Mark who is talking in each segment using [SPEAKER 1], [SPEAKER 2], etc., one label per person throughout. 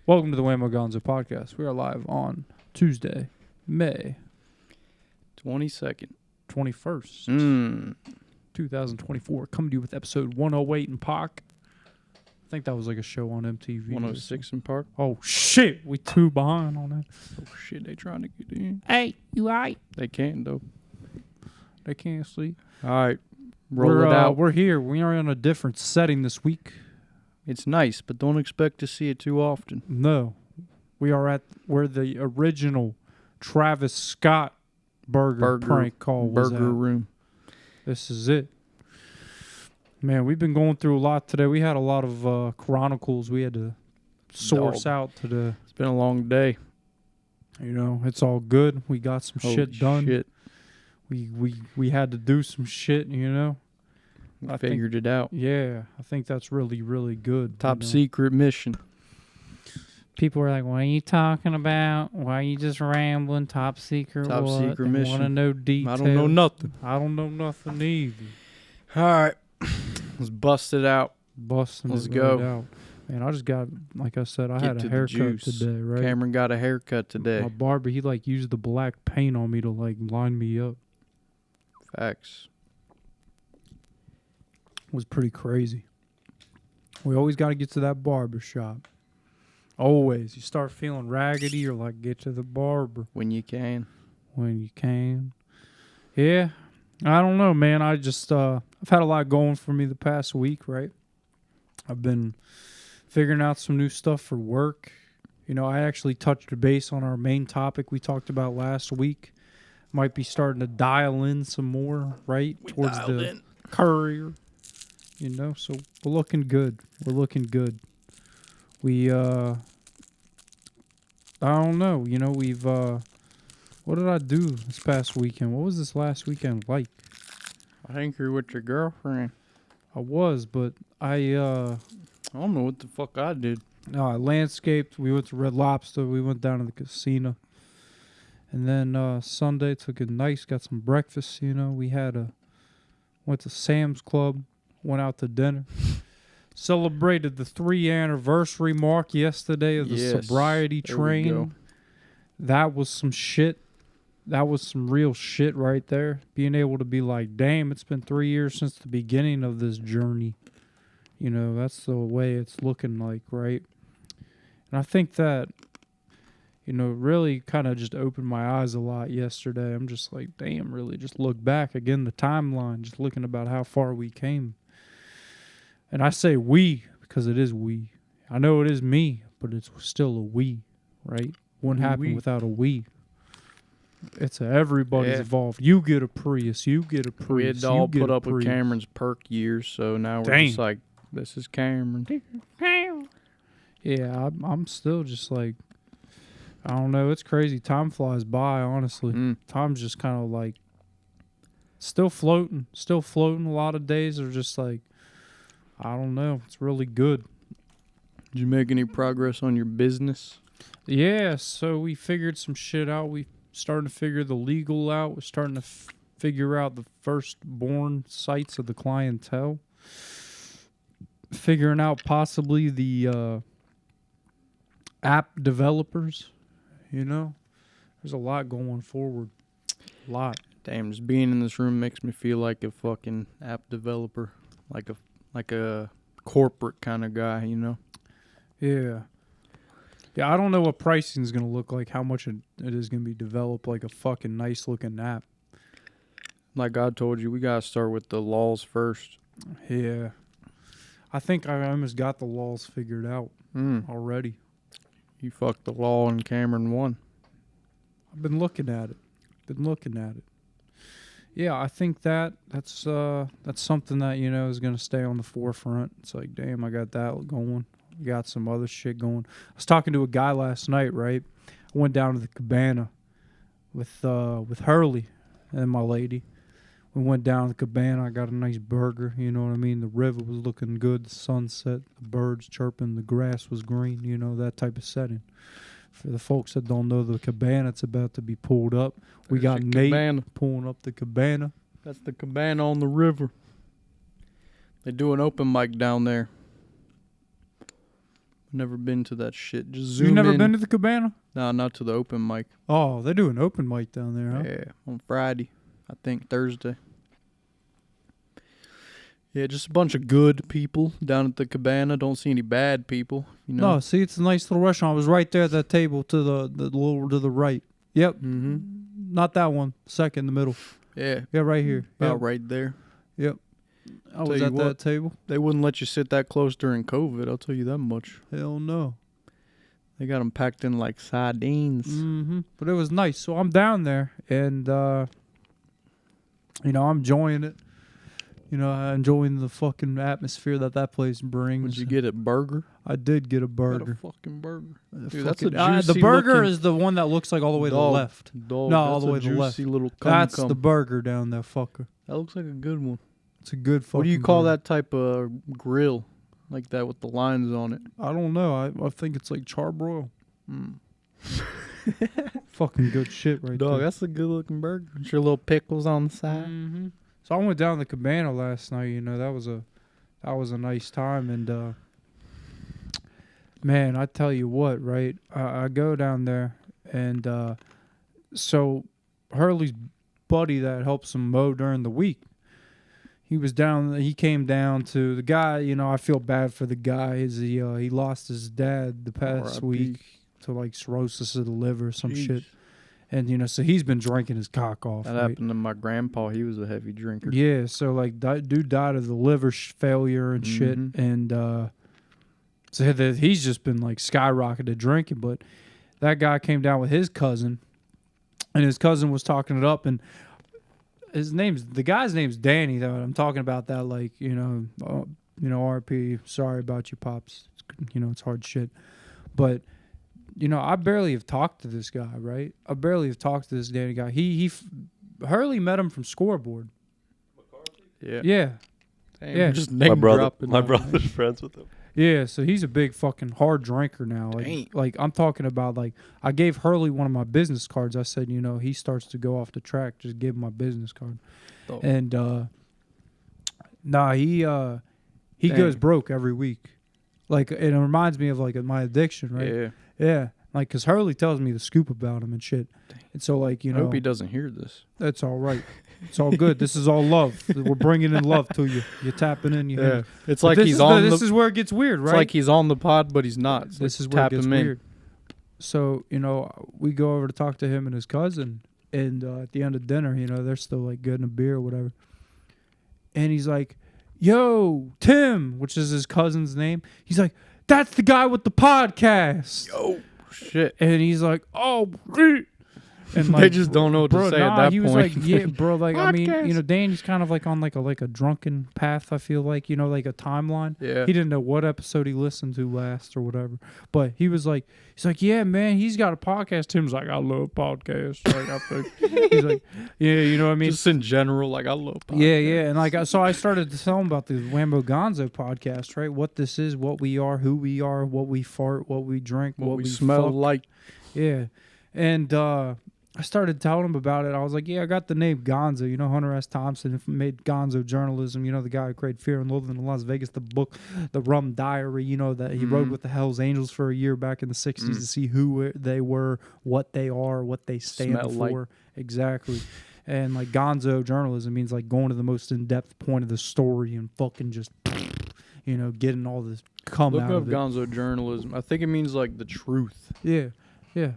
[SPEAKER 1] Welcome to the Wammo Gonzo podcast. We are live on Tuesday, May
[SPEAKER 2] 22nd.
[SPEAKER 1] 21st, 2024. Coming to you with episode 108 in Park. I think that was like a show on MTV.
[SPEAKER 2] 106 in Park.
[SPEAKER 1] Oh, shit. We two behind on that.
[SPEAKER 2] Oh, shit. They trying to get in.
[SPEAKER 1] Hey, you all right?
[SPEAKER 2] They can't, though.
[SPEAKER 1] They can't see.
[SPEAKER 2] All right. Roll it out.
[SPEAKER 1] We're here. We are in a different setting this week.
[SPEAKER 2] It's nice, but don't expect to see it too often.
[SPEAKER 1] No. We are at where the original Travis Scott burger prank call was
[SPEAKER 2] Burger
[SPEAKER 1] at.
[SPEAKER 2] room.
[SPEAKER 1] This is it. Man, we've been going through a lot today. We had a lot of chronicles we had to source out today.
[SPEAKER 2] It's been a long day.
[SPEAKER 1] You know, it's all good. We got some shit done.
[SPEAKER 2] Shit.
[SPEAKER 1] We had to do some shit, you know.
[SPEAKER 2] I figured it out.
[SPEAKER 1] Yeah, I think that's really, really good.
[SPEAKER 2] Top secret mission.
[SPEAKER 1] People are like, what are you talking about? Why are you just rambling? Top secret
[SPEAKER 2] Top
[SPEAKER 1] what?
[SPEAKER 2] secret mission.
[SPEAKER 1] Want to know details?
[SPEAKER 2] I don't know nothing.
[SPEAKER 1] I don't know nothing either.
[SPEAKER 2] All right. Let's bust it out.
[SPEAKER 1] Busting
[SPEAKER 2] Let's
[SPEAKER 1] it
[SPEAKER 2] go.
[SPEAKER 1] right out. Man, I just got, like I said, I
[SPEAKER 2] Get
[SPEAKER 1] had
[SPEAKER 2] to
[SPEAKER 1] a
[SPEAKER 2] the
[SPEAKER 1] haircut
[SPEAKER 2] juice.
[SPEAKER 1] today, right?
[SPEAKER 2] Cameron got a haircut today.
[SPEAKER 1] My barber, he like used the black paint on me to like line me up.
[SPEAKER 2] Facts.
[SPEAKER 1] It was pretty crazy. We always got to get to that barber shop. Always. You start feeling raggedy, you're like, get to the barber.
[SPEAKER 2] When you can.
[SPEAKER 1] When you can. Yeah. I don't know, man. I just, I've had a lot going for me the past week, right? I've been figuring out some new stuff for work. You know, I actually touched base on our main topic we talked about last week. Might be starting to dial in some more, right? Towards the courier. You know, so we're looking good. We're looking good. We, I don't know. You know, we've, what did I do this past weekend? What was this last weekend like?
[SPEAKER 2] I think you're with your girlfriend.
[SPEAKER 1] I was, but I
[SPEAKER 2] don't know what the fuck I did.
[SPEAKER 1] No, I landscaped. We went to Red Lobster. We went down to the casino. And then Sunday, took it nice. Got some breakfast, you know. We had went to Sam's Club. Went out to dinner. Celebrated the 3 anniversary mark yesterday of the sobriety train. That was some shit. That was some real shit right there. Being able to be like, damn, it's been 3 years since the beginning of this journey. You know, that's the way it's looking like, right? And I think that, you know, really kind of just opened my eyes a lot yesterday. I'm just like, damn, really just look back again, the timeline, just looking about how far we came. And I say we because it is we. I know it is me, but it's still a we, right? Wouldn't happen without a we. It's everybody's involved. You get a Prius. You get a Prius.
[SPEAKER 2] We had to all put up with Cameron's perk years, so now we're just like, this is Cameron.
[SPEAKER 1] Yeah, I'm still just like, I don't know. It's crazy. Time flies by, honestly. Time's just kind of like still floating. Still floating. A lot of days are just like, I don't know. It's really good.
[SPEAKER 2] Did you make any progress on your business?
[SPEAKER 1] Yeah, so we figured some shit out. We starting to figure the legal out. We're starting to figure out the firstborn sites of the clientele. Figuring out possibly the app developers. You know, there's a lot going forward. A lot.
[SPEAKER 2] Damn, just being in this room makes me feel like a fucking app developer, like a corporate kind of guy, you know?
[SPEAKER 1] Yeah. Yeah, I don't know what pricing is going to look like, how much it is going to be developed like a fucking nice looking app.
[SPEAKER 2] Like God told you, we got to start with the laws first.
[SPEAKER 1] Yeah. I think I almost got the laws figured out already.
[SPEAKER 2] You fucked the law and Cameron won.
[SPEAKER 1] I've been looking at it. Yeah, I think that's something that, you know, is going to stay on the forefront. It's like, damn, I got that going. We got some other shit going. I was talking to a guy last night, right? I went down to the cabana with Hurley and my lady. We went down to the cabana. I got a nice burger, you know what I mean? The river was looking good, the sunset, the birds chirping, the grass was green, you know, that type of setting. For the folks that don't know the cabana, it's about to be pulled up. We got Nate pulling up the cabana.
[SPEAKER 2] That's the cabana on the river. They do an open mic down there. Never been to that shit. Just zoom
[SPEAKER 1] You never
[SPEAKER 2] in.
[SPEAKER 1] been to the Cabana?
[SPEAKER 2] No, not to the open mic.
[SPEAKER 1] Oh, they do an open mic down there, huh?
[SPEAKER 2] Yeah, on Friday. I think Thursday. Yeah, just a bunch of good people down at the Cabana. Don't see any bad people. You know.
[SPEAKER 1] No, see, it's a nice little restaurant. I was right there at that table to the little to the right. Yep.
[SPEAKER 2] Mm-hmm.
[SPEAKER 1] Not that one. Second, in the middle.
[SPEAKER 2] Yeah.
[SPEAKER 1] Yeah, right here.
[SPEAKER 2] About
[SPEAKER 1] Yep.
[SPEAKER 2] right there.
[SPEAKER 1] Yep. I
[SPEAKER 2] Tell
[SPEAKER 1] was
[SPEAKER 2] you
[SPEAKER 1] at
[SPEAKER 2] what.
[SPEAKER 1] that table.
[SPEAKER 2] They wouldn't let you sit that close during COVID. I'll tell you that much.
[SPEAKER 1] Hell no.
[SPEAKER 2] They got them packed in like sardines.
[SPEAKER 1] Mm-hmm. But it was nice. So I'm down there, and I'm enjoying it. I'm enjoying the fucking atmosphere that place brings.
[SPEAKER 2] Would you get a burger?
[SPEAKER 1] I did get a
[SPEAKER 2] Got
[SPEAKER 1] burger.
[SPEAKER 2] a fucking burger.
[SPEAKER 1] Dude,
[SPEAKER 2] that's a
[SPEAKER 1] the
[SPEAKER 2] juicy
[SPEAKER 1] burger
[SPEAKER 2] looking
[SPEAKER 1] is the one that looks like all the way to the
[SPEAKER 2] dog.
[SPEAKER 1] left.
[SPEAKER 2] Dog,
[SPEAKER 1] No, all
[SPEAKER 2] that's
[SPEAKER 1] the
[SPEAKER 2] a
[SPEAKER 1] way to the left.
[SPEAKER 2] juicy little
[SPEAKER 1] That's
[SPEAKER 2] cum.
[SPEAKER 1] the burger down there, fucker.
[SPEAKER 2] That looks like a good one.
[SPEAKER 1] It's a good fucking
[SPEAKER 2] What do you call
[SPEAKER 1] burger.
[SPEAKER 2] that type of grill? Like that with the lines on it?
[SPEAKER 1] I don't know. I think it's like charbroil.
[SPEAKER 2] Mm.
[SPEAKER 1] Fucking good shit right
[SPEAKER 2] Dog,
[SPEAKER 1] there.
[SPEAKER 2] that's a good looking burger. Sure, little pickles on the side.
[SPEAKER 1] Mm-hmm. So I went down to the Cabana last night. That was a nice time. And man, I tell you what, right? I go down there, and so Hurley's buddy that helps him mow during the week. He came down to the guy. I feel bad for the guy. He lost his dad the past
[SPEAKER 2] R.I.P.
[SPEAKER 1] week to like cirrhosis of the liver or some
[SPEAKER 2] Jeez.
[SPEAKER 1] shit. And so he's been drinking his cock off.
[SPEAKER 2] That
[SPEAKER 1] right?
[SPEAKER 2] happened to my grandpa. He was a heavy drinker.
[SPEAKER 1] Yeah, so like dude died of the liver failure and shit,
[SPEAKER 2] Mhm.
[SPEAKER 1] and so he's just been like skyrocketed drinking. But that guy came down with his cousin, and his cousin was talking it up, and the guy's name's Danny. Though I'm talking about that, like RP. Sorry about you, pops. It's hard shit, but. I barely have talked to this guy, right? I barely have talked to this Danny guy. Hurley met him from Scoreboard.
[SPEAKER 2] Yeah.
[SPEAKER 1] Yeah,
[SPEAKER 2] Damn,
[SPEAKER 1] Yeah.
[SPEAKER 2] Just
[SPEAKER 3] My
[SPEAKER 2] name
[SPEAKER 3] brother,
[SPEAKER 2] dropping
[SPEAKER 3] my
[SPEAKER 2] now.
[SPEAKER 3] brother's friends with him.
[SPEAKER 1] yeah. So he's a big fucking hard drinker now.
[SPEAKER 2] Dang.
[SPEAKER 1] Like I'm talking about, like I gave Hurley one of my business cards. I said, he starts to go off the track, just give him my business card.
[SPEAKER 2] Oh.
[SPEAKER 1] And he
[SPEAKER 2] Dang.
[SPEAKER 1] goes broke every week. Like it reminds me of like my addiction, right?
[SPEAKER 2] Yeah.
[SPEAKER 1] Yeah, like because Hurley tells me the scoop about him and shit, and so like
[SPEAKER 2] I hope he doesn't hear this.
[SPEAKER 1] that's all right. It's all good. This is all love. We're bringing in love to you. You're tapping in.
[SPEAKER 2] It's
[SPEAKER 1] But
[SPEAKER 2] like
[SPEAKER 1] this
[SPEAKER 2] he's
[SPEAKER 1] is
[SPEAKER 2] on
[SPEAKER 1] This
[SPEAKER 2] the.
[SPEAKER 1] is where it gets weird,
[SPEAKER 2] It's
[SPEAKER 1] right?
[SPEAKER 2] like he's on the pod, but he's not. It's
[SPEAKER 1] This
[SPEAKER 2] like
[SPEAKER 1] is where it
[SPEAKER 2] tap
[SPEAKER 1] gets
[SPEAKER 2] him in.
[SPEAKER 1] weird. So we go over to talk to him and his cousin, and at the end of dinner, they're still like getting a beer or whatever, and he's like, "Yo, Tim," which is his cousin's name. He's like, "That's the guy with the podcast."
[SPEAKER 2] Oh shit!
[SPEAKER 1] And he's like, "Oh," and
[SPEAKER 2] They just don't know what to
[SPEAKER 1] bro,
[SPEAKER 2] say
[SPEAKER 1] nah,
[SPEAKER 2] at that
[SPEAKER 1] he was
[SPEAKER 2] point.
[SPEAKER 1] like, "Yeah, bro." Like, I mean,
[SPEAKER 2] Podcast.
[SPEAKER 1] Danny's kind of like on like a drunken path. I feel like like a timeline.
[SPEAKER 2] Yeah.
[SPEAKER 1] He didn't know what episode he listened to last or whatever, but he's like, "Yeah, man, he's got a podcast." Tim's like, "I love podcasts." Like, I think he's like, "Yeah, you know what I mean."
[SPEAKER 2] Just in general, like I love.
[SPEAKER 1] Yeah, yeah, and like so I started to tell him about the Wammo Gonzo podcast, right? What this is, what we are, who we are, what we fart, what we drink,
[SPEAKER 2] What
[SPEAKER 1] what
[SPEAKER 2] we smell
[SPEAKER 1] fuck.
[SPEAKER 2] like.
[SPEAKER 1] Yeah, and I started telling him about it. I was like, "Yeah, I got the name Gonzo. Hunter S. Thompson made Gonzo journalism. The guy who created Fear and Loathing in Las Vegas, the book, The Rum Diary. That he wrote
[SPEAKER 2] Mhm.
[SPEAKER 1] with the Hell's Angels for a year back in the '60s to see who they were, what they are, what they stand
[SPEAKER 2] Smell
[SPEAKER 1] for,
[SPEAKER 2] like.
[SPEAKER 1] exactly." And like Gonzo journalism means like going to the most in-depth point of the story and fucking just, getting all this come
[SPEAKER 2] Look
[SPEAKER 1] out
[SPEAKER 2] up
[SPEAKER 1] of it.
[SPEAKER 2] Gonzo journalism. I think it means like the truth.
[SPEAKER 1] Yeah, yeah.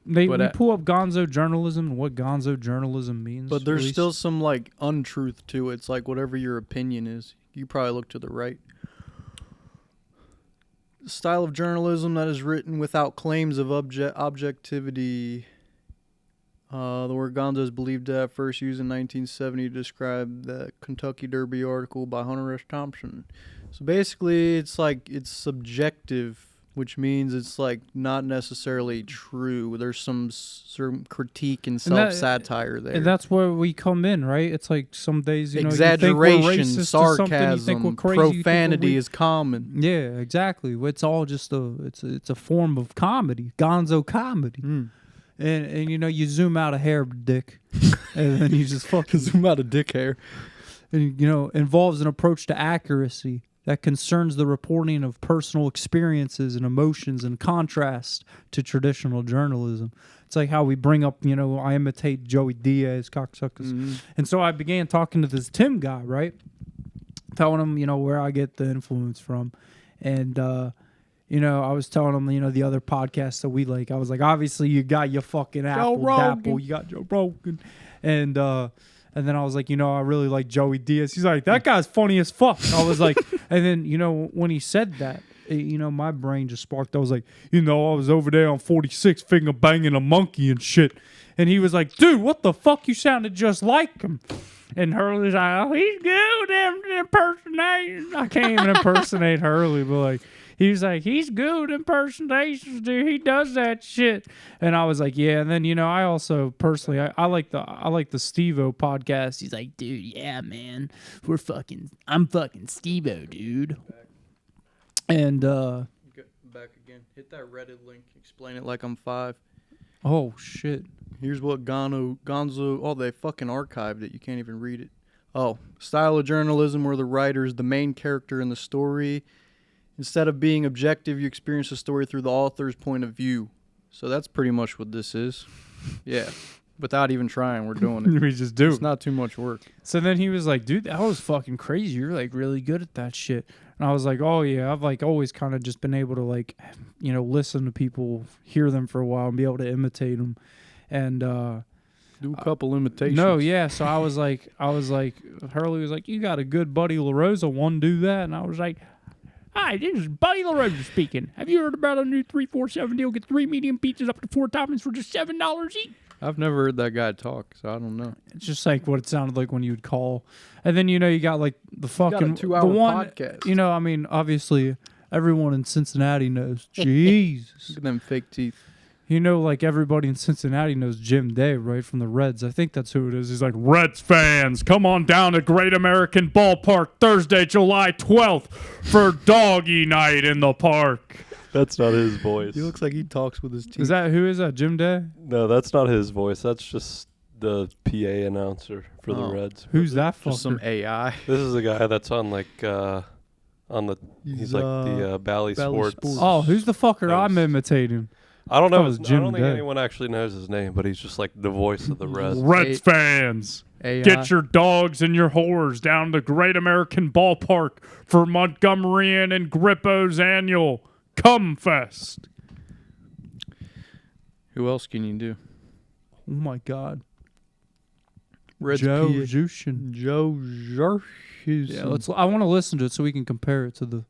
[SPEAKER 1] We
[SPEAKER 2] But,
[SPEAKER 1] pull up Gonzo journalism and what Gonzo journalism means.
[SPEAKER 2] But there's
[SPEAKER 1] at least.
[SPEAKER 2] still some like untruth to it. It's like whatever your opinion is. You probably look to the right. Style of journalism that is written without claims of objectivity. The word Gonzo is believed to have first used in 1970 to describe the Kentucky Derby article by Hunter S. Thompson. So basically, it's like it's subjective, which means it's like not necessarily true. There's some critique and
[SPEAKER 1] that-
[SPEAKER 2] self-satire there.
[SPEAKER 1] And that's where we come in, right? It's like some days,
[SPEAKER 2] Exaggeration,
[SPEAKER 1] you think we're racist to something, you
[SPEAKER 2] sarcasm,
[SPEAKER 1] think we're crazy, you think we're
[SPEAKER 2] profanity
[SPEAKER 1] weak.
[SPEAKER 2] is common.
[SPEAKER 1] Yeah, exactly. It's all just it's a form of comedy, Gonzo comedy. And you zoom out a hair, dick, and then you just fucking
[SPEAKER 2] Zoom out a dick hair.
[SPEAKER 1] and involves an approach to accuracy. that concerns the reporting of personal experiences and emotions in contrast to traditional journalism. It's like how we bring up, I imitate Joey Diaz, cocksuckers.
[SPEAKER 2] Mm-hmm.
[SPEAKER 1] And so I began talking to this Tim guy, right? Telling him, where I get the influence from. And, I was telling him, the other podcasts that we like. I was like, obviously you got your fucking Apple, Dapple, you got Joe Rogan. And then I was like, I really like Joey Diaz. He's like, that guy's funny as fuck. I was like, and then, when he said that, my brain just sparked. I was like, I was over there on 46 finger banging a monkey and shit. And he was like, dude, what the fuck? You sounded just like him. And Hurley's like, oh, he's good at impersonating. I can't even impersonate Hurley, but like, he was like, he's good at impersonations, dude. He does that shit. And I was like, yeah. And then, I also personally, I like the Steve-O podcast. He's like, dude, yeah, man. I'm fucking Steve-O, dude. And,
[SPEAKER 2] Back again. Hit that Reddit link. Explain it like I'm 5.
[SPEAKER 1] oh, shit.
[SPEAKER 2] Here's what Gonzo. Oh, they fucking archived it. You can't even read it. Oh, style of journalism where the writer is the main character in the story. Instead of being objective, you experience the story through the author's point of view. So that's pretty much what this is. Yeah. Without even trying, we're doing it.
[SPEAKER 1] We just do.
[SPEAKER 2] It's not too much work.
[SPEAKER 1] So then he was like, dude, that was fucking crazy. You're like really good at that shit. And I was like, oh yeah, I've like always kind of just been able to like, listen to people, hear them for a while and be able to imitate them. And,
[SPEAKER 2] do a couple imitations.
[SPEAKER 1] No, yeah. So I was like, Hurley was like, you got a good Buddy LaRosa one, do that. And I was like, hi, this is Buddy LaRosa speaking. Have you heard about a new 3-4-7 deal? Get 3 medium pizzas up to 4 toppings for just $7 each.
[SPEAKER 2] I've never heard that guy talk, so I don't know.
[SPEAKER 1] It's just like what it sounded like when you would call. And then, you got like the fucking...
[SPEAKER 2] Got a 2-hour
[SPEAKER 1] the one,
[SPEAKER 2] podcast.
[SPEAKER 1] Obviously, everyone in Cincinnati knows. Jesus.
[SPEAKER 2] Look at them fake teeth.
[SPEAKER 1] Like everybody in Cincinnati knows Jim Day, right, from the Reds. I think that's who it is. He's like, Reds fans, come on down to Great American Ballpark Thursday, July 12th for Doggy Night in the park.
[SPEAKER 3] That's not his voice.
[SPEAKER 2] He looks like he talks with his teeth.
[SPEAKER 1] Who is that, Jim Day?
[SPEAKER 3] No, that's not his voice. That's just the PA announcer for the Reds.
[SPEAKER 1] Who's that fucker?
[SPEAKER 2] Just some AI.
[SPEAKER 3] This is a guy that's on he's like the Bally Sports.
[SPEAKER 1] Oh, who's the fucker I'm imitating?
[SPEAKER 3] I don't know. I
[SPEAKER 1] Jim
[SPEAKER 3] don't think
[SPEAKER 1] Day.
[SPEAKER 3] anyone actually knows his name, but he's just like the voice of the Reds.
[SPEAKER 1] Reds fans,
[SPEAKER 2] AI.
[SPEAKER 1] get your dogs and your whores down to Great American Ballpark for Montgomeryan and Grippo's annual Cum Fest.
[SPEAKER 2] Who else can you do?
[SPEAKER 1] Oh my God,
[SPEAKER 2] Reds
[SPEAKER 1] Joe
[SPEAKER 2] PA.
[SPEAKER 1] Jushin.
[SPEAKER 2] Joe Jushin.
[SPEAKER 1] Yeah, I want to listen to it so we can compare it to the.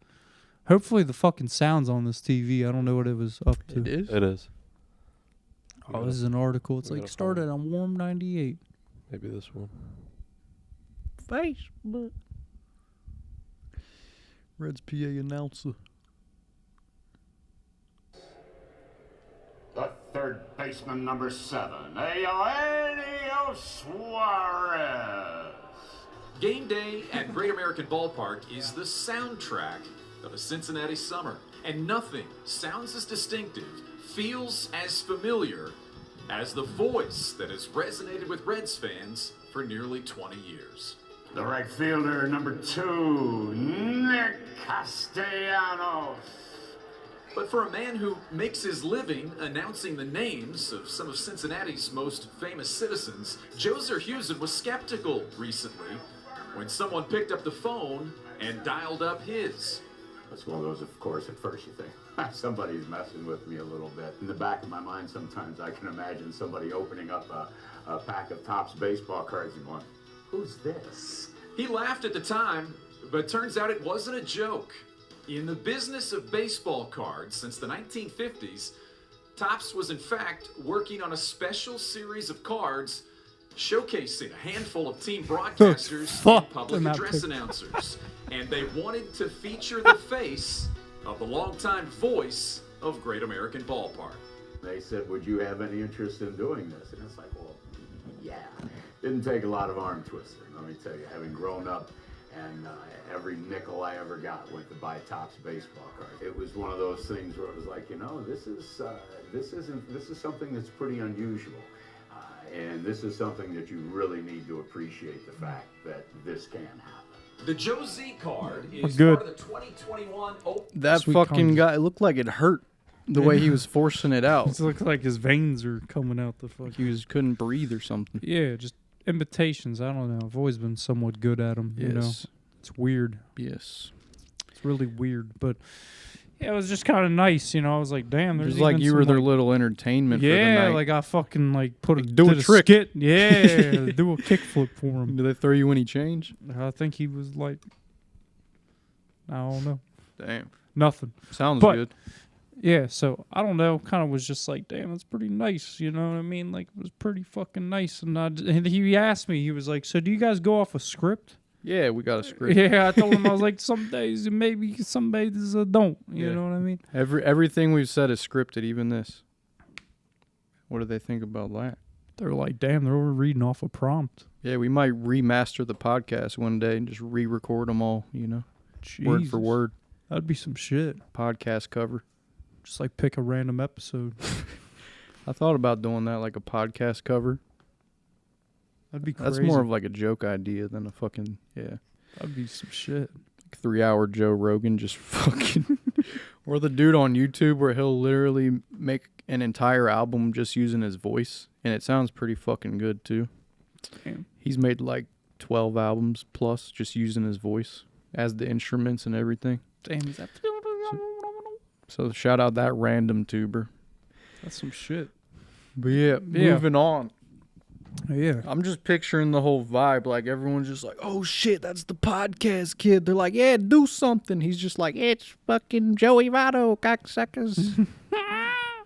[SPEAKER 1] Hopefully the fucking sound's on this TV. I don't know what it was up to.
[SPEAKER 2] It is?
[SPEAKER 3] It is.
[SPEAKER 1] Oh, this is an article. It's like started on Warm 98.
[SPEAKER 3] Maybe this one.
[SPEAKER 2] Facebook. Reds PA announcer.
[SPEAKER 4] The third baseman, number 7, Eugenio Suarez.
[SPEAKER 5] Game day at Great American Ballpark is the soundtrack of a Cincinnati summer, and nothing sounds as distinctive, feels as familiar as the voice that has resonated with Reds fans for nearly 20 years.
[SPEAKER 4] The right fielder, number 2, Nick Castellanos.
[SPEAKER 5] But for a man who makes his living announcing the names of some of Cincinnati's most famous citizens, Joe Zerhusen was skeptical recently when someone picked up the phone and dialed up his.
[SPEAKER 4] That's one of those, of course, at first you think, somebody's messing with me a little bit. In the back of my mind, sometimes I can imagine somebody opening up a pack of Topps baseball cards and going, who's this?
[SPEAKER 5] He laughed at the time, but turns out it wasn't a joke. In the business of baseball cards since the 1950s, Topps was in fact working on a special series of cards showcasing a handful of team broadcasters and public address announcers. And they wanted to feature the face of the longtime voice of Great American Ballpark.
[SPEAKER 4] They said, would you have any interest in doing this? And it's like, well, yeah. Didn't take a lot of arm twisting, let me tell you. Having grown up and every nickel I ever got went to buy Topps baseball cards. It was one of those things where it was like, this is something that's pretty unusual. And this is something that you really need to appreciate the fact that this can happen.
[SPEAKER 5] The Joe Z card is
[SPEAKER 1] good.
[SPEAKER 5] part of the 2021 Open.
[SPEAKER 2] That
[SPEAKER 1] Sweet
[SPEAKER 2] fucking
[SPEAKER 1] condoms.
[SPEAKER 2] guy, it looked like it hurt the way he was forcing it out.
[SPEAKER 1] It looks like his veins are coming out the fuck.
[SPEAKER 2] He couldn't breathe or something.
[SPEAKER 1] Yeah, just imitations. I don't know. I've always been somewhat good at them. You know,
[SPEAKER 2] Yes.
[SPEAKER 1] it's weird.
[SPEAKER 2] Yes.
[SPEAKER 1] It's really weird, but yeah, it was just kind of nice. You know, I was like, damn,
[SPEAKER 2] It
[SPEAKER 1] there's
[SPEAKER 2] was like
[SPEAKER 1] even
[SPEAKER 2] you
[SPEAKER 1] some,
[SPEAKER 2] were their
[SPEAKER 1] like,
[SPEAKER 2] little entertainment for the
[SPEAKER 1] yeah,
[SPEAKER 2] night.
[SPEAKER 1] like I fucking like put a
[SPEAKER 2] Like, do a
[SPEAKER 1] did
[SPEAKER 2] trick.
[SPEAKER 1] skit. Yeah, do a kickflip for him.
[SPEAKER 2] Did they throw you any change?
[SPEAKER 1] I think he was like, I don't know,
[SPEAKER 2] Damn.
[SPEAKER 1] nothing.
[SPEAKER 2] Sounds
[SPEAKER 1] But-
[SPEAKER 2] good.
[SPEAKER 1] Yeah, so I don't know. Kind of was just like, damn, that's pretty nice. You know what I mean? Like it was pretty fucking nice. And he asked me, he was like, so do you guys go off a script?
[SPEAKER 2] Yeah, we got a script.
[SPEAKER 1] Yeah, I told him I was like, some days maybe, some days don't. You
[SPEAKER 2] Yeah.
[SPEAKER 1] know what I mean?
[SPEAKER 2] Everything we've said is scripted, even this. What do they think about that?
[SPEAKER 1] They're like, damn, they're reading off a prompt.
[SPEAKER 2] Yeah, we might remaster the podcast one day and just re-record them all, word for
[SPEAKER 1] Jesus.
[SPEAKER 2] word.
[SPEAKER 1] That'd be some shit.
[SPEAKER 2] Podcast cover.
[SPEAKER 1] Just like pick a random episode.
[SPEAKER 2] I thought about doing that, like a podcast cover.
[SPEAKER 1] That'd be crazy.
[SPEAKER 2] That's more of like a joke idea than a fucking,
[SPEAKER 1] That'd be some shit.
[SPEAKER 2] 3-hour Joe Rogan just fucking... Or the dude on YouTube where he'll literally make an entire album just using his voice. And it sounds pretty fucking good, too.
[SPEAKER 1] Damn.
[SPEAKER 2] He's made like 12 albums plus just using his voice as the instruments and everything.
[SPEAKER 1] Damn, is that?
[SPEAKER 2] So shout out that random tuber.
[SPEAKER 1] That's some shit.
[SPEAKER 2] But yeah,
[SPEAKER 1] Yeah.
[SPEAKER 2] moving on.
[SPEAKER 1] Yeah.
[SPEAKER 2] I'm just picturing the whole vibe. Like everyone's just like, oh shit, that's the podcast kid. They're like, yeah, do something. He's just like, it's fucking Joey Votto, cocksuckers.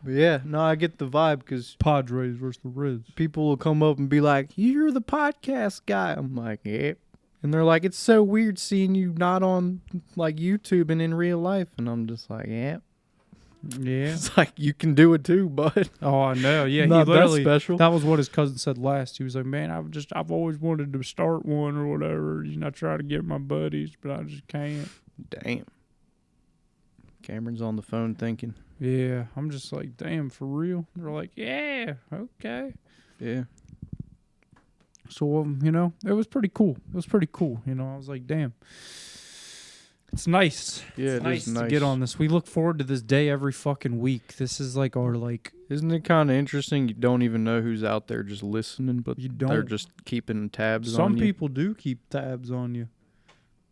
[SPEAKER 2] But yeah, no, I get the vibe because
[SPEAKER 1] Padres versus the Reds.
[SPEAKER 2] people will come up and be like, you're the podcast guy. I'm like, yep. And they're like, it's so weird seeing you not on like YouTube and in real life. And I'm just like, yeah.
[SPEAKER 1] Yeah.
[SPEAKER 2] It's like, you can do it too, bud.
[SPEAKER 1] Oh, I know. Yeah,
[SPEAKER 2] Not
[SPEAKER 1] he
[SPEAKER 2] that
[SPEAKER 1] literally.
[SPEAKER 2] special.
[SPEAKER 1] That was what his cousin said last. He was like, "Man, I've always wanted to start one or whatever. You know, I try to get my buddies, but I just can't."
[SPEAKER 2] Damn. Cameron's on the phone thinking.
[SPEAKER 1] Yeah, I'm just like, damn, for real. They're like, yeah, okay.
[SPEAKER 2] Yeah.
[SPEAKER 1] So you know, it was pretty cool. It was pretty cool. You know, I was like, damn. It's nice.
[SPEAKER 2] Yeah,
[SPEAKER 1] It's
[SPEAKER 2] it is
[SPEAKER 1] nice to get on this. We look forward to this day every fucking week. This is like our like.
[SPEAKER 2] Isn't it kind of interesting? You don't even know who's out there just listening, but
[SPEAKER 1] You
[SPEAKER 2] they're
[SPEAKER 1] don't.
[SPEAKER 2] just keeping tabs on
[SPEAKER 1] Some
[SPEAKER 2] you.
[SPEAKER 1] people do keep tabs on you.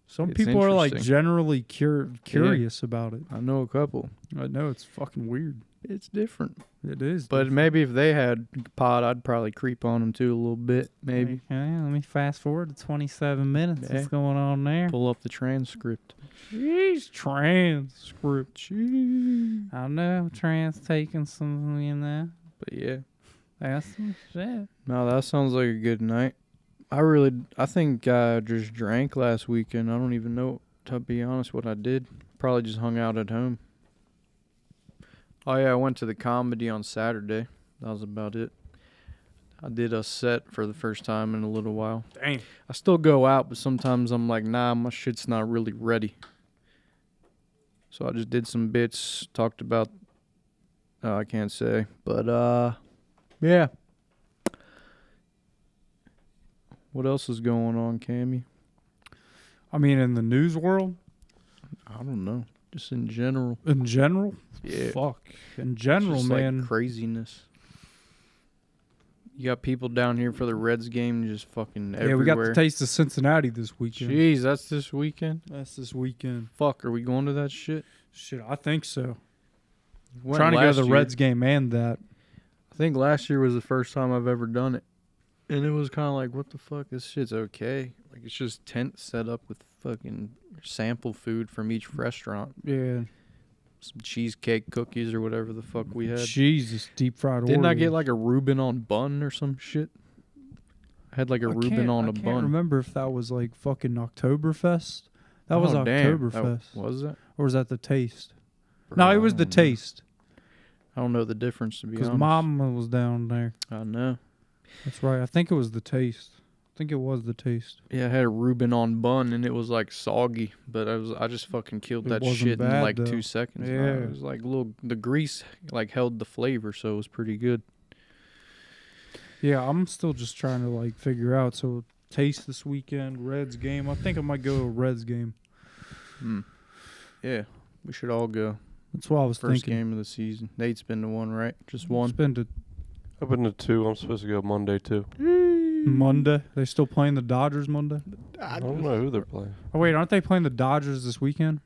[SPEAKER 1] Some
[SPEAKER 2] It's
[SPEAKER 1] people are like
[SPEAKER 2] interesting.
[SPEAKER 1] generally curious about it.
[SPEAKER 2] I know a couple.
[SPEAKER 1] I know it's fucking weird.
[SPEAKER 2] It's different.
[SPEAKER 1] It is.
[SPEAKER 2] But maybe if they had pod, I'd probably creep on them too a little bit. Maybe.
[SPEAKER 1] Okay, let me fast forward to 27 minutes.
[SPEAKER 2] Yeah.
[SPEAKER 1] What's going on there?
[SPEAKER 2] Pull up the transcript.
[SPEAKER 1] Jeez, transcript.
[SPEAKER 2] Jeez.
[SPEAKER 1] I know, trans taking some, you know.
[SPEAKER 2] But yeah.
[SPEAKER 1] That's some shit.
[SPEAKER 2] No, that sounds like a good night. I think I just drank last weekend. I don't even know, to be honest, what I did. Probably just hung out at home. Oh yeah, I went to the comedy on Saturday. That was about it. I did a set for the first time in a little while.
[SPEAKER 1] Dang.
[SPEAKER 2] I still go out, but sometimes I'm like, nah, my shit's not really ready. So I just did some bits, talked about, I can't say, but yeah. What else is going on, Cammy?
[SPEAKER 1] I mean, in the news world,
[SPEAKER 2] I don't know. Just in general.
[SPEAKER 1] in general,
[SPEAKER 2] Yeah.
[SPEAKER 1] fuck. In general,
[SPEAKER 2] Just
[SPEAKER 1] man.
[SPEAKER 2] like craziness. You got people down here for the Reds game just fucking everywhere.
[SPEAKER 1] Yeah, we got the taste of Cincinnati this weekend.
[SPEAKER 2] Jeez, that's this weekend?
[SPEAKER 1] That's this weekend.
[SPEAKER 2] Fuck, are we going to that shit?
[SPEAKER 1] Shit, I think so.
[SPEAKER 2] Went
[SPEAKER 1] Trying to go to
[SPEAKER 2] last
[SPEAKER 1] the
[SPEAKER 2] year.
[SPEAKER 1] Reds game and that.
[SPEAKER 2] I think last year was the first time I've ever done it. And it was kind of like, what the fuck? This shit's okay. Like, it's just tents set up with fucking sample food from each restaurant.
[SPEAKER 1] Yeah.
[SPEAKER 2] Some cheesecake cookies or whatever the fuck we had.
[SPEAKER 1] Jesus, deep fried
[SPEAKER 2] Didn't I
[SPEAKER 1] Oreos.
[SPEAKER 2] get like a Reuben on bun or some shit? I had like a Reuben on a
[SPEAKER 1] I can't
[SPEAKER 2] bun.
[SPEAKER 1] remember if that was like fucking Oktoberfest. That was
[SPEAKER 2] Oh, damn.
[SPEAKER 1] Oktoberfest.
[SPEAKER 2] Was it?
[SPEAKER 1] Or was that the Taste? No, it was the Taste.
[SPEAKER 2] I don't know the difference, to be
[SPEAKER 1] Because
[SPEAKER 2] honest.
[SPEAKER 1] Mama was down there.
[SPEAKER 2] I know.
[SPEAKER 1] That's right. I think it was the Taste. I think it was the Taste.
[SPEAKER 2] Yeah, I had a Reuben on bun and it was like soggy, but I just fucking killed
[SPEAKER 1] It
[SPEAKER 2] that
[SPEAKER 1] wasn't
[SPEAKER 2] shit in
[SPEAKER 1] bad,
[SPEAKER 2] like
[SPEAKER 1] though.
[SPEAKER 2] 2 seconds. No,
[SPEAKER 1] Yeah.
[SPEAKER 2] it was like the grease like held the flavor, so it was pretty good.
[SPEAKER 1] Yeah, I'm still just trying to like figure out. So Taste this weekend. Reds game. I think I might go to a Reds game.
[SPEAKER 2] Yeah, we should all go.
[SPEAKER 1] That's what I was
[SPEAKER 2] First
[SPEAKER 1] thinking.
[SPEAKER 2] game of the season. Nate's been to one, right? Just one.
[SPEAKER 1] Spend it
[SPEAKER 3] I've been to 2. I'm supposed to go Monday too.
[SPEAKER 1] Monday. They still playing the Dodgers Monday?
[SPEAKER 3] I don't know who they're playing.
[SPEAKER 1] Oh wait, aren't they playing the Dodgers this weekend?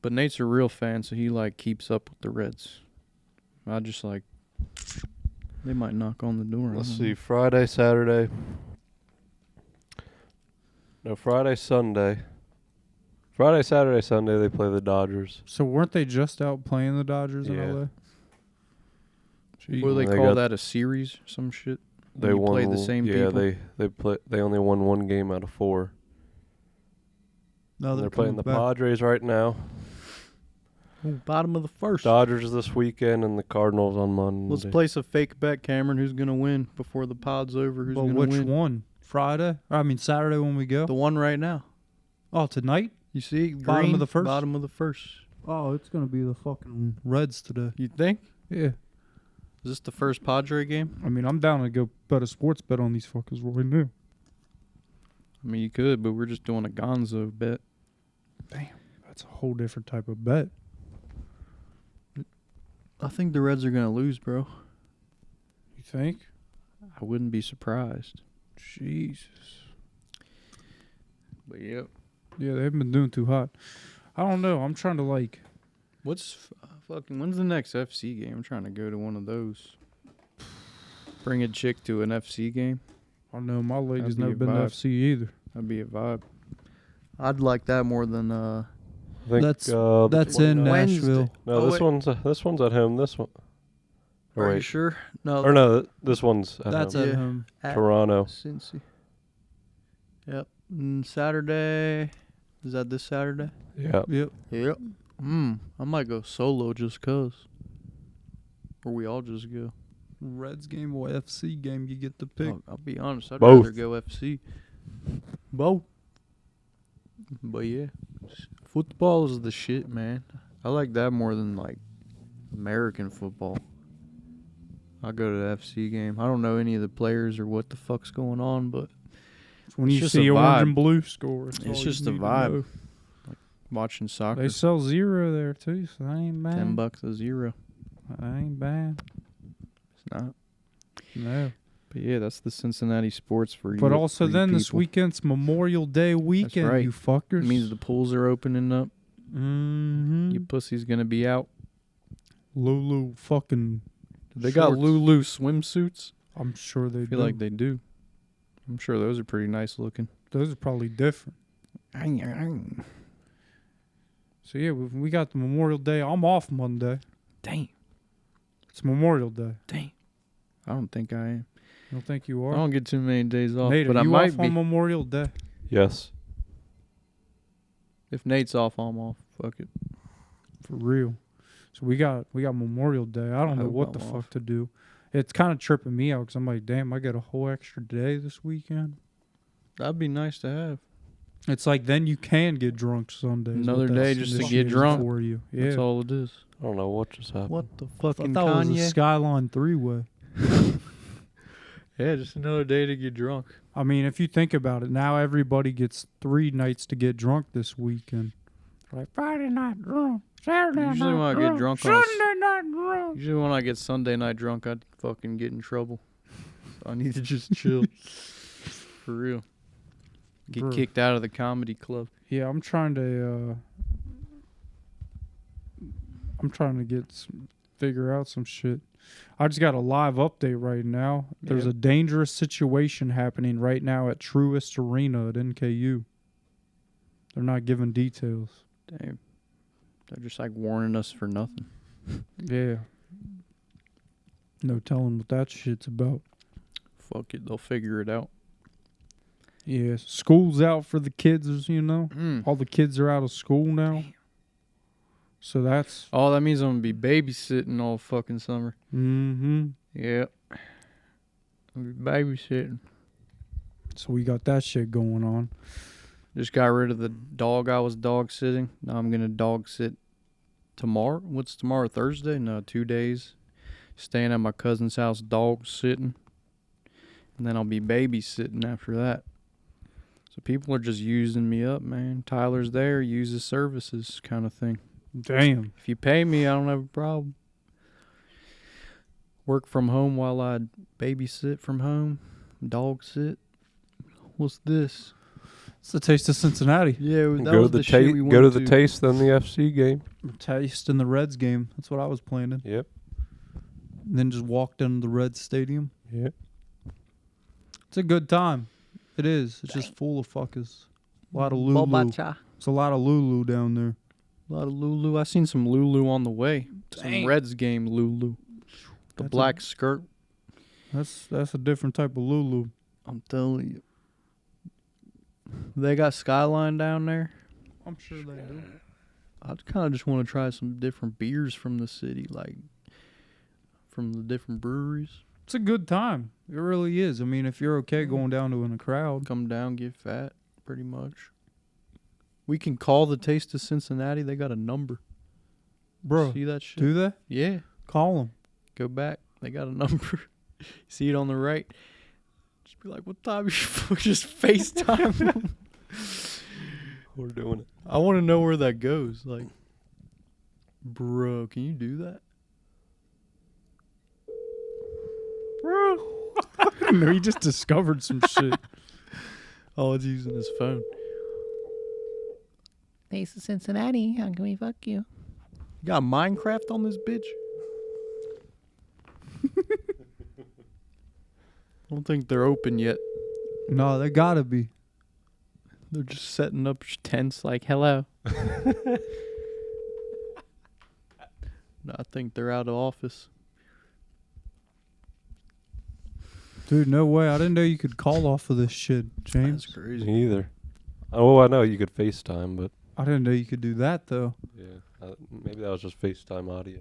[SPEAKER 2] But Nate's a real fan, so he like keeps up with the Reds. I just like they might knock on the door.
[SPEAKER 3] Let's see. Friday, Saturday. No, Friday, Sunday. Friday, Saturday, Sunday, they play the Dodgers.
[SPEAKER 1] So weren't they just out playing the Dodgers in
[SPEAKER 3] Yeah.
[SPEAKER 1] LA?
[SPEAKER 2] What do they
[SPEAKER 3] They
[SPEAKER 2] call
[SPEAKER 3] got-
[SPEAKER 2] that? A series? Some shit?
[SPEAKER 3] They
[SPEAKER 2] You
[SPEAKER 3] won.
[SPEAKER 2] play the same
[SPEAKER 3] yeah,
[SPEAKER 2] people?
[SPEAKER 3] they only won 1 game out of 4.
[SPEAKER 1] No,
[SPEAKER 3] They're playing the Padres right now.
[SPEAKER 2] Bottom of the first.
[SPEAKER 3] Dodgers this weekend and the Cardinals on Monday.
[SPEAKER 2] Let's place a fake bet, Cameron. Who's gonna win before the pod's over? Who's
[SPEAKER 1] Well,
[SPEAKER 2] gonna
[SPEAKER 1] which
[SPEAKER 2] win?
[SPEAKER 1] one? Friday? Saturday when we go?
[SPEAKER 2] The one right now.
[SPEAKER 1] Oh, tonight?
[SPEAKER 2] You see,
[SPEAKER 1] Bottom
[SPEAKER 2] green,
[SPEAKER 1] of the first?
[SPEAKER 2] Bottom of the first.
[SPEAKER 1] Oh, it's gonna be the fucking Reds today.
[SPEAKER 2] You think?
[SPEAKER 1] Yeah.
[SPEAKER 2] Is this the first Padre game?
[SPEAKER 1] I'm down to go bet a sports bet on these fuckers right now.
[SPEAKER 2] I mean, you could, but we're just doing a Gonzo bet.
[SPEAKER 1] That's a whole different type of bet.
[SPEAKER 2] I think the Reds are gonna lose, bro.
[SPEAKER 1] You think?
[SPEAKER 2] I wouldn't be surprised.
[SPEAKER 1] Jesus.
[SPEAKER 2] But yep.
[SPEAKER 1] Yeah, they haven't been doing too hot. I don't know. I'm trying to like.
[SPEAKER 2] What's fucking? When's the next FC game? I'm trying to go to one of those. Bring a chick to an FC game.
[SPEAKER 1] I don't know. My lady's
[SPEAKER 2] That'd be
[SPEAKER 1] never
[SPEAKER 2] a
[SPEAKER 1] been to
[SPEAKER 2] vibe.
[SPEAKER 1] FC either.
[SPEAKER 2] That'd be a vibe. I'd like that more than
[SPEAKER 3] I think,
[SPEAKER 1] That's
[SPEAKER 3] the
[SPEAKER 1] in
[SPEAKER 3] 29th.
[SPEAKER 2] Wednesday.
[SPEAKER 1] Nashville.
[SPEAKER 3] No,
[SPEAKER 2] Oh,
[SPEAKER 3] this
[SPEAKER 2] wait.
[SPEAKER 3] one's at home. This one. Or
[SPEAKER 2] Are you
[SPEAKER 3] wait.
[SPEAKER 2] sure? No.
[SPEAKER 3] Or no, this one's at
[SPEAKER 1] That's
[SPEAKER 3] home.
[SPEAKER 1] at
[SPEAKER 2] Yeah.
[SPEAKER 1] home.
[SPEAKER 2] at
[SPEAKER 3] Toronto.
[SPEAKER 2] Cincy. Yep. Saturday. Is that this Saturday?
[SPEAKER 3] Yeah.
[SPEAKER 1] Yep.
[SPEAKER 2] Yep. I might go solo just cause. Or we all just go.
[SPEAKER 1] Reds game or FC game, you get the pick.
[SPEAKER 2] I'll be honest. I'd
[SPEAKER 3] Both.
[SPEAKER 2] rather go FC. Both. But yeah, football is the shit, man. I like that more than like American football. I'll go to the FC game. I don't know any of the players or what the fuck's going on, but
[SPEAKER 1] When
[SPEAKER 2] it's
[SPEAKER 1] you
[SPEAKER 2] just
[SPEAKER 1] see
[SPEAKER 2] a
[SPEAKER 1] orange
[SPEAKER 2] vibe.
[SPEAKER 1] and blue score,
[SPEAKER 2] It's
[SPEAKER 1] all you
[SPEAKER 2] just a
[SPEAKER 1] need to
[SPEAKER 2] vibe.
[SPEAKER 1] know.
[SPEAKER 2] watching soccer,
[SPEAKER 1] They sell zero there too, so that ain't bad.
[SPEAKER 2] $10 a zero.
[SPEAKER 1] That ain't bad.
[SPEAKER 2] It's not.
[SPEAKER 1] No.
[SPEAKER 2] But yeah, that's the Cincinnati sports for you.
[SPEAKER 1] But also
[SPEAKER 2] for you
[SPEAKER 1] then this
[SPEAKER 2] people.
[SPEAKER 1] weekend's Memorial Day weekend,
[SPEAKER 2] right.
[SPEAKER 1] you fuckers.
[SPEAKER 2] It means the pools are opening up.
[SPEAKER 1] Mm-hmm.
[SPEAKER 2] You pussies gonna be out.
[SPEAKER 1] Lulu fucking
[SPEAKER 2] They got
[SPEAKER 1] shorts.
[SPEAKER 2] Lulu swimsuits.
[SPEAKER 1] I'm sure they
[SPEAKER 2] I feel
[SPEAKER 1] do.
[SPEAKER 2] like they do. I'm sure those are pretty nice looking.
[SPEAKER 1] Those are probably different. So yeah, we got the Memorial Day. I'm off Monday.
[SPEAKER 2] Dang.
[SPEAKER 1] It's Memorial Day.
[SPEAKER 2] Dang. I don't think I am.
[SPEAKER 1] I don't think you
[SPEAKER 2] I
[SPEAKER 1] are.
[SPEAKER 2] don't get too many days off.
[SPEAKER 1] Nate,
[SPEAKER 2] but
[SPEAKER 1] are
[SPEAKER 2] I
[SPEAKER 1] you
[SPEAKER 2] might
[SPEAKER 1] off
[SPEAKER 2] be.
[SPEAKER 1] on Memorial Day?
[SPEAKER 3] Yes.
[SPEAKER 2] If Nate's off, I'm off. Fuck it.
[SPEAKER 1] For real. So we got Memorial Day. I don't know
[SPEAKER 2] hope
[SPEAKER 1] what
[SPEAKER 2] I'm
[SPEAKER 1] the fuck
[SPEAKER 2] off.
[SPEAKER 1] to do. It's kind of tripping me out because I'm like, damn, I got a whole extra day this weekend.
[SPEAKER 2] That'd be nice to have.
[SPEAKER 1] It's like then you can get drunk Sundays.
[SPEAKER 2] Another
[SPEAKER 1] what
[SPEAKER 2] day
[SPEAKER 1] that's
[SPEAKER 2] just to get
[SPEAKER 1] initiated
[SPEAKER 2] drunk.
[SPEAKER 1] for you. Yeah.
[SPEAKER 2] That's all it is.
[SPEAKER 3] I don't know what just happened.
[SPEAKER 2] What the
[SPEAKER 1] I
[SPEAKER 2] fucking
[SPEAKER 1] thought it was a
[SPEAKER 2] Kanye?
[SPEAKER 1] Skyline three-way.
[SPEAKER 2] Yeah, just another day to get drunk.
[SPEAKER 1] I mean, if you think about it, now everybody gets 3 nights to get drunk this weekend. Like Friday night drunk, Saturday
[SPEAKER 2] Usually
[SPEAKER 1] night
[SPEAKER 2] when I get
[SPEAKER 1] drunk,
[SPEAKER 2] drunk on a
[SPEAKER 1] Sunday night drunk.
[SPEAKER 2] Usually when I get Sunday night drunk, I'd fucking get in trouble. So I need to just chill. For real. Get
[SPEAKER 1] Bro.
[SPEAKER 2] kicked out of the comedy club.
[SPEAKER 1] Yeah, I'm trying to figure out some shit. I just got a live update right now. There's
[SPEAKER 2] Yeah.
[SPEAKER 1] a dangerous situation happening right now at Truist Arena at NKU. They're not giving details.
[SPEAKER 2] Damn. They're just like warning us for nothing.
[SPEAKER 1] Yeah. No telling what that shit's about.
[SPEAKER 2] Fuck it. They'll figure it out.
[SPEAKER 1] Yeah, school's out for the kids, you know. All the kids are out of school now. So that's
[SPEAKER 2] Oh, that means I'm going to be babysitting all fucking summer.
[SPEAKER 1] mm-hmm.
[SPEAKER 2] Yep. I'll be babysitting.
[SPEAKER 1] So we got that shit going on.
[SPEAKER 2] Just got rid of the dog I was dog sitting. Now I'm going to dog sit tomorrow. What's tomorrow? Thursday? No, 2 days. Staying at my cousin's house dog sitting. And then I'll be babysitting after that. So people are just using me up, man. Tyler's there, uses services kind of thing.
[SPEAKER 1] Damn.
[SPEAKER 2] If you pay me, I don't have a problem. Work from home while I babysit from home. Dog sit. What's this?
[SPEAKER 1] It's the taste of Cincinnati.
[SPEAKER 2] Yeah, that
[SPEAKER 3] Go
[SPEAKER 2] was
[SPEAKER 3] to
[SPEAKER 2] the shit we went
[SPEAKER 3] go to the taste then the FC game.
[SPEAKER 1] Taste in the Reds game. That's what I was planning.
[SPEAKER 3] Yep.
[SPEAKER 1] And then just walked into the Reds stadium.
[SPEAKER 3] Yep.
[SPEAKER 1] It's a good time. It is. It's just full of fuckers. A lot of Lulu.
[SPEAKER 2] Babacha.
[SPEAKER 1] It's a lot of Lulu down there.
[SPEAKER 2] A lot of Lulu. I seen some Lulu on the way. Some
[SPEAKER 1] Dang.
[SPEAKER 2] Reds game Lulu. The
[SPEAKER 1] That's
[SPEAKER 2] black skirt.
[SPEAKER 1] That's a different type of Lulu.
[SPEAKER 2] I'm telling you. They got Skyline down there.
[SPEAKER 1] I'm sure they do.
[SPEAKER 2] I kind of just want to try some different beers from the city, like from the different breweries.
[SPEAKER 1] It's a good time. It really is. I mean, if you're okay going down to in a crowd.
[SPEAKER 2] Come down, get fat, pretty much. We can call the Taste of Cincinnati. They got a number.
[SPEAKER 1] Bro,
[SPEAKER 2] See that shit?
[SPEAKER 1] do they?
[SPEAKER 2] Yeah.
[SPEAKER 1] Call them.
[SPEAKER 2] Go back. They got a number. See it on the right. Just be like, what time you just FaceTime them.
[SPEAKER 3] We're doing it.
[SPEAKER 2] I want to know where that goes. Like, bro, can you do that?
[SPEAKER 1] Bro. No, he just discovered some shit.
[SPEAKER 2] Oh, it's using his phone.
[SPEAKER 6] Taste of Cincinnati. How can we fuck you?
[SPEAKER 2] You got Minecraft on this bitch? I don't think they're open yet.
[SPEAKER 1] No, they gotta be.
[SPEAKER 2] They're just setting up tents like, hello. No, I think they're out of office.
[SPEAKER 1] Dude, no way. I didn't know you could call off of this shit, James.
[SPEAKER 2] That's crazy.
[SPEAKER 3] Me either. Oh, I know you could FaceTime, but
[SPEAKER 1] I didn't know you could do that, though.
[SPEAKER 3] yeah, maybe that was just FaceTime audio.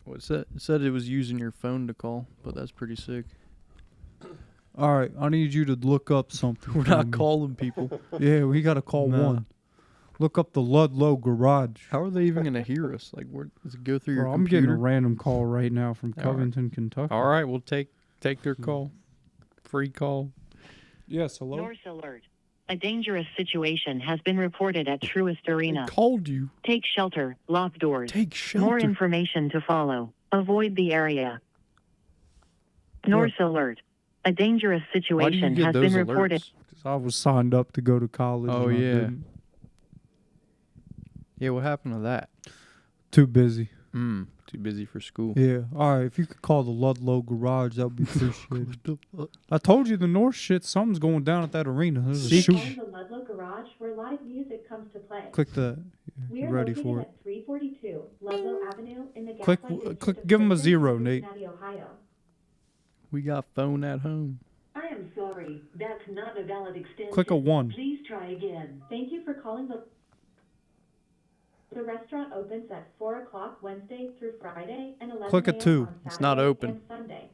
[SPEAKER 2] What's that? It said it was using your phone to call, but that's pretty sick.
[SPEAKER 1] All right, I need you to look up something.
[SPEAKER 2] We're
[SPEAKER 1] for
[SPEAKER 2] not
[SPEAKER 1] me.
[SPEAKER 2] calling people.
[SPEAKER 1] Yeah, we got to call
[SPEAKER 2] Nah.
[SPEAKER 1] one. Look up the Ludlow Garage.
[SPEAKER 2] How are they even going to hear us? Like, where does it go through your
[SPEAKER 1] Bro, I'm getting
[SPEAKER 2] computer?
[SPEAKER 1] a random call right now from
[SPEAKER 2] All right.
[SPEAKER 1] Covington, Kentucky.
[SPEAKER 2] All right, we'll take their call. Free call.
[SPEAKER 1] Yes, hello?
[SPEAKER 7] Norse alert. A dangerous situation has been reported at Truist Arena.
[SPEAKER 2] They called you.
[SPEAKER 7] Take shelter, lock doors.
[SPEAKER 2] Take shelter.
[SPEAKER 7] More information to follow. Avoid the area. Norse alert. A dangerous
[SPEAKER 2] Why do you
[SPEAKER 7] situation
[SPEAKER 2] get
[SPEAKER 7] has
[SPEAKER 2] those
[SPEAKER 7] been reported.
[SPEAKER 2] alerts?
[SPEAKER 1] 'Cause I was signed up to go to college.
[SPEAKER 2] Oh,
[SPEAKER 1] and I
[SPEAKER 2] yeah.
[SPEAKER 1] didn't.
[SPEAKER 2] Yeah, what happened to that?
[SPEAKER 1] Too busy.
[SPEAKER 2] Too busy for school.
[SPEAKER 1] Yeah. All right, if you could call the Ludlow Garage, that would be appreciated. I told you the North shit, something's going down at that arena. There's a
[SPEAKER 2] Seek-
[SPEAKER 1] shoot.
[SPEAKER 8] Calling the Ludlow Garage, where live music comes to play.
[SPEAKER 1] Click that.
[SPEAKER 8] We
[SPEAKER 1] You
[SPEAKER 8] are
[SPEAKER 1] ready
[SPEAKER 8] located
[SPEAKER 1] for it?
[SPEAKER 8] at 342 Ludlow Avenue in the
[SPEAKER 1] Click-
[SPEAKER 8] Gaslight District
[SPEAKER 1] click-
[SPEAKER 8] of
[SPEAKER 1] give 'em a
[SPEAKER 8] Clinton,
[SPEAKER 1] 0, Nate.
[SPEAKER 8] Cincinnati, Ohio.
[SPEAKER 2] We got phone at home.
[SPEAKER 8] I am sorry, that's not a valid extension.
[SPEAKER 1] Click a 1.
[SPEAKER 8] Please try again. Thank you for calling the restaurant opens at 4 o'clock Wednesday through Friday and 11
[SPEAKER 1] Click a
[SPEAKER 8] a.m.
[SPEAKER 1] 2.
[SPEAKER 8] on
[SPEAKER 2] It's not
[SPEAKER 8] Saturday
[SPEAKER 2] open.
[SPEAKER 8] and Sunday.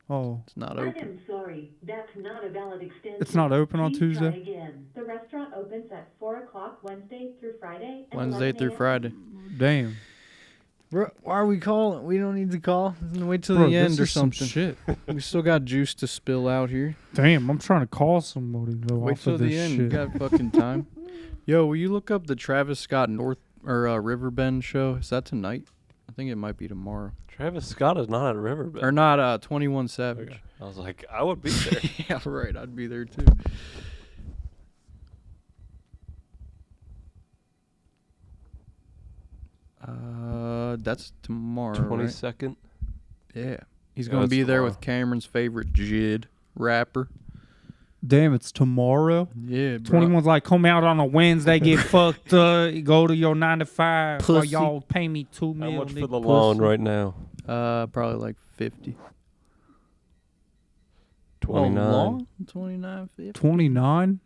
[SPEAKER 1] Oh.
[SPEAKER 2] It's not
[SPEAKER 8] I
[SPEAKER 2] open.
[SPEAKER 8] am sorry, that's not a valid extension.
[SPEAKER 1] It's not open on
[SPEAKER 8] Please try
[SPEAKER 1] Tuesday?
[SPEAKER 8] again. The restaurant opens at 4 o'clock Wednesday through Friday and
[SPEAKER 2] Wednesday
[SPEAKER 8] 11
[SPEAKER 2] through
[SPEAKER 8] a.m.
[SPEAKER 2] Friday.
[SPEAKER 1] Damn.
[SPEAKER 2] Bro, why are we calling? We don't need to call. Wait till
[SPEAKER 1] Bro,
[SPEAKER 2] the end
[SPEAKER 1] this
[SPEAKER 2] or
[SPEAKER 1] is some
[SPEAKER 2] something.
[SPEAKER 1] shit.
[SPEAKER 2] We still got juice to spill out here.
[SPEAKER 1] Damn, I'm trying to call somebody though
[SPEAKER 2] Wait
[SPEAKER 1] off
[SPEAKER 2] till
[SPEAKER 1] of
[SPEAKER 2] the
[SPEAKER 1] this
[SPEAKER 2] end.
[SPEAKER 1] shit.
[SPEAKER 2] You got fucking time. Yo, will you look up the Travis Scott Riverbend show? Is that tonight? I think it might be tomorrow.
[SPEAKER 3] Travis Scott is not at Riverbend.
[SPEAKER 2] Or not, 21 Savage.
[SPEAKER 3] Okay. I was like, I would be there.
[SPEAKER 2] Yeah, right. I'd be there too. That's tomorrow. Right?
[SPEAKER 3] 22nd.
[SPEAKER 2] Yeah. He's
[SPEAKER 3] Yeah,
[SPEAKER 2] gonna
[SPEAKER 3] that's
[SPEAKER 2] be there
[SPEAKER 3] tomorrow.
[SPEAKER 2] with Cameron's favorite Jid rapper.
[SPEAKER 1] Damn, it's tomorrow.
[SPEAKER 2] Yeah, bro.
[SPEAKER 1] 21's like, come out on a Wednesday, get fucked up, go to your 9 to 5, or
[SPEAKER 2] Pussy.
[SPEAKER 1] y'all pay me $2
[SPEAKER 3] How
[SPEAKER 1] million.
[SPEAKER 3] much for
[SPEAKER 1] nigga,
[SPEAKER 3] the
[SPEAKER 1] pussy.
[SPEAKER 3] lawn right now?
[SPEAKER 2] Probably like 50.
[SPEAKER 3] 29.
[SPEAKER 2] 29, 50.
[SPEAKER 1] 29?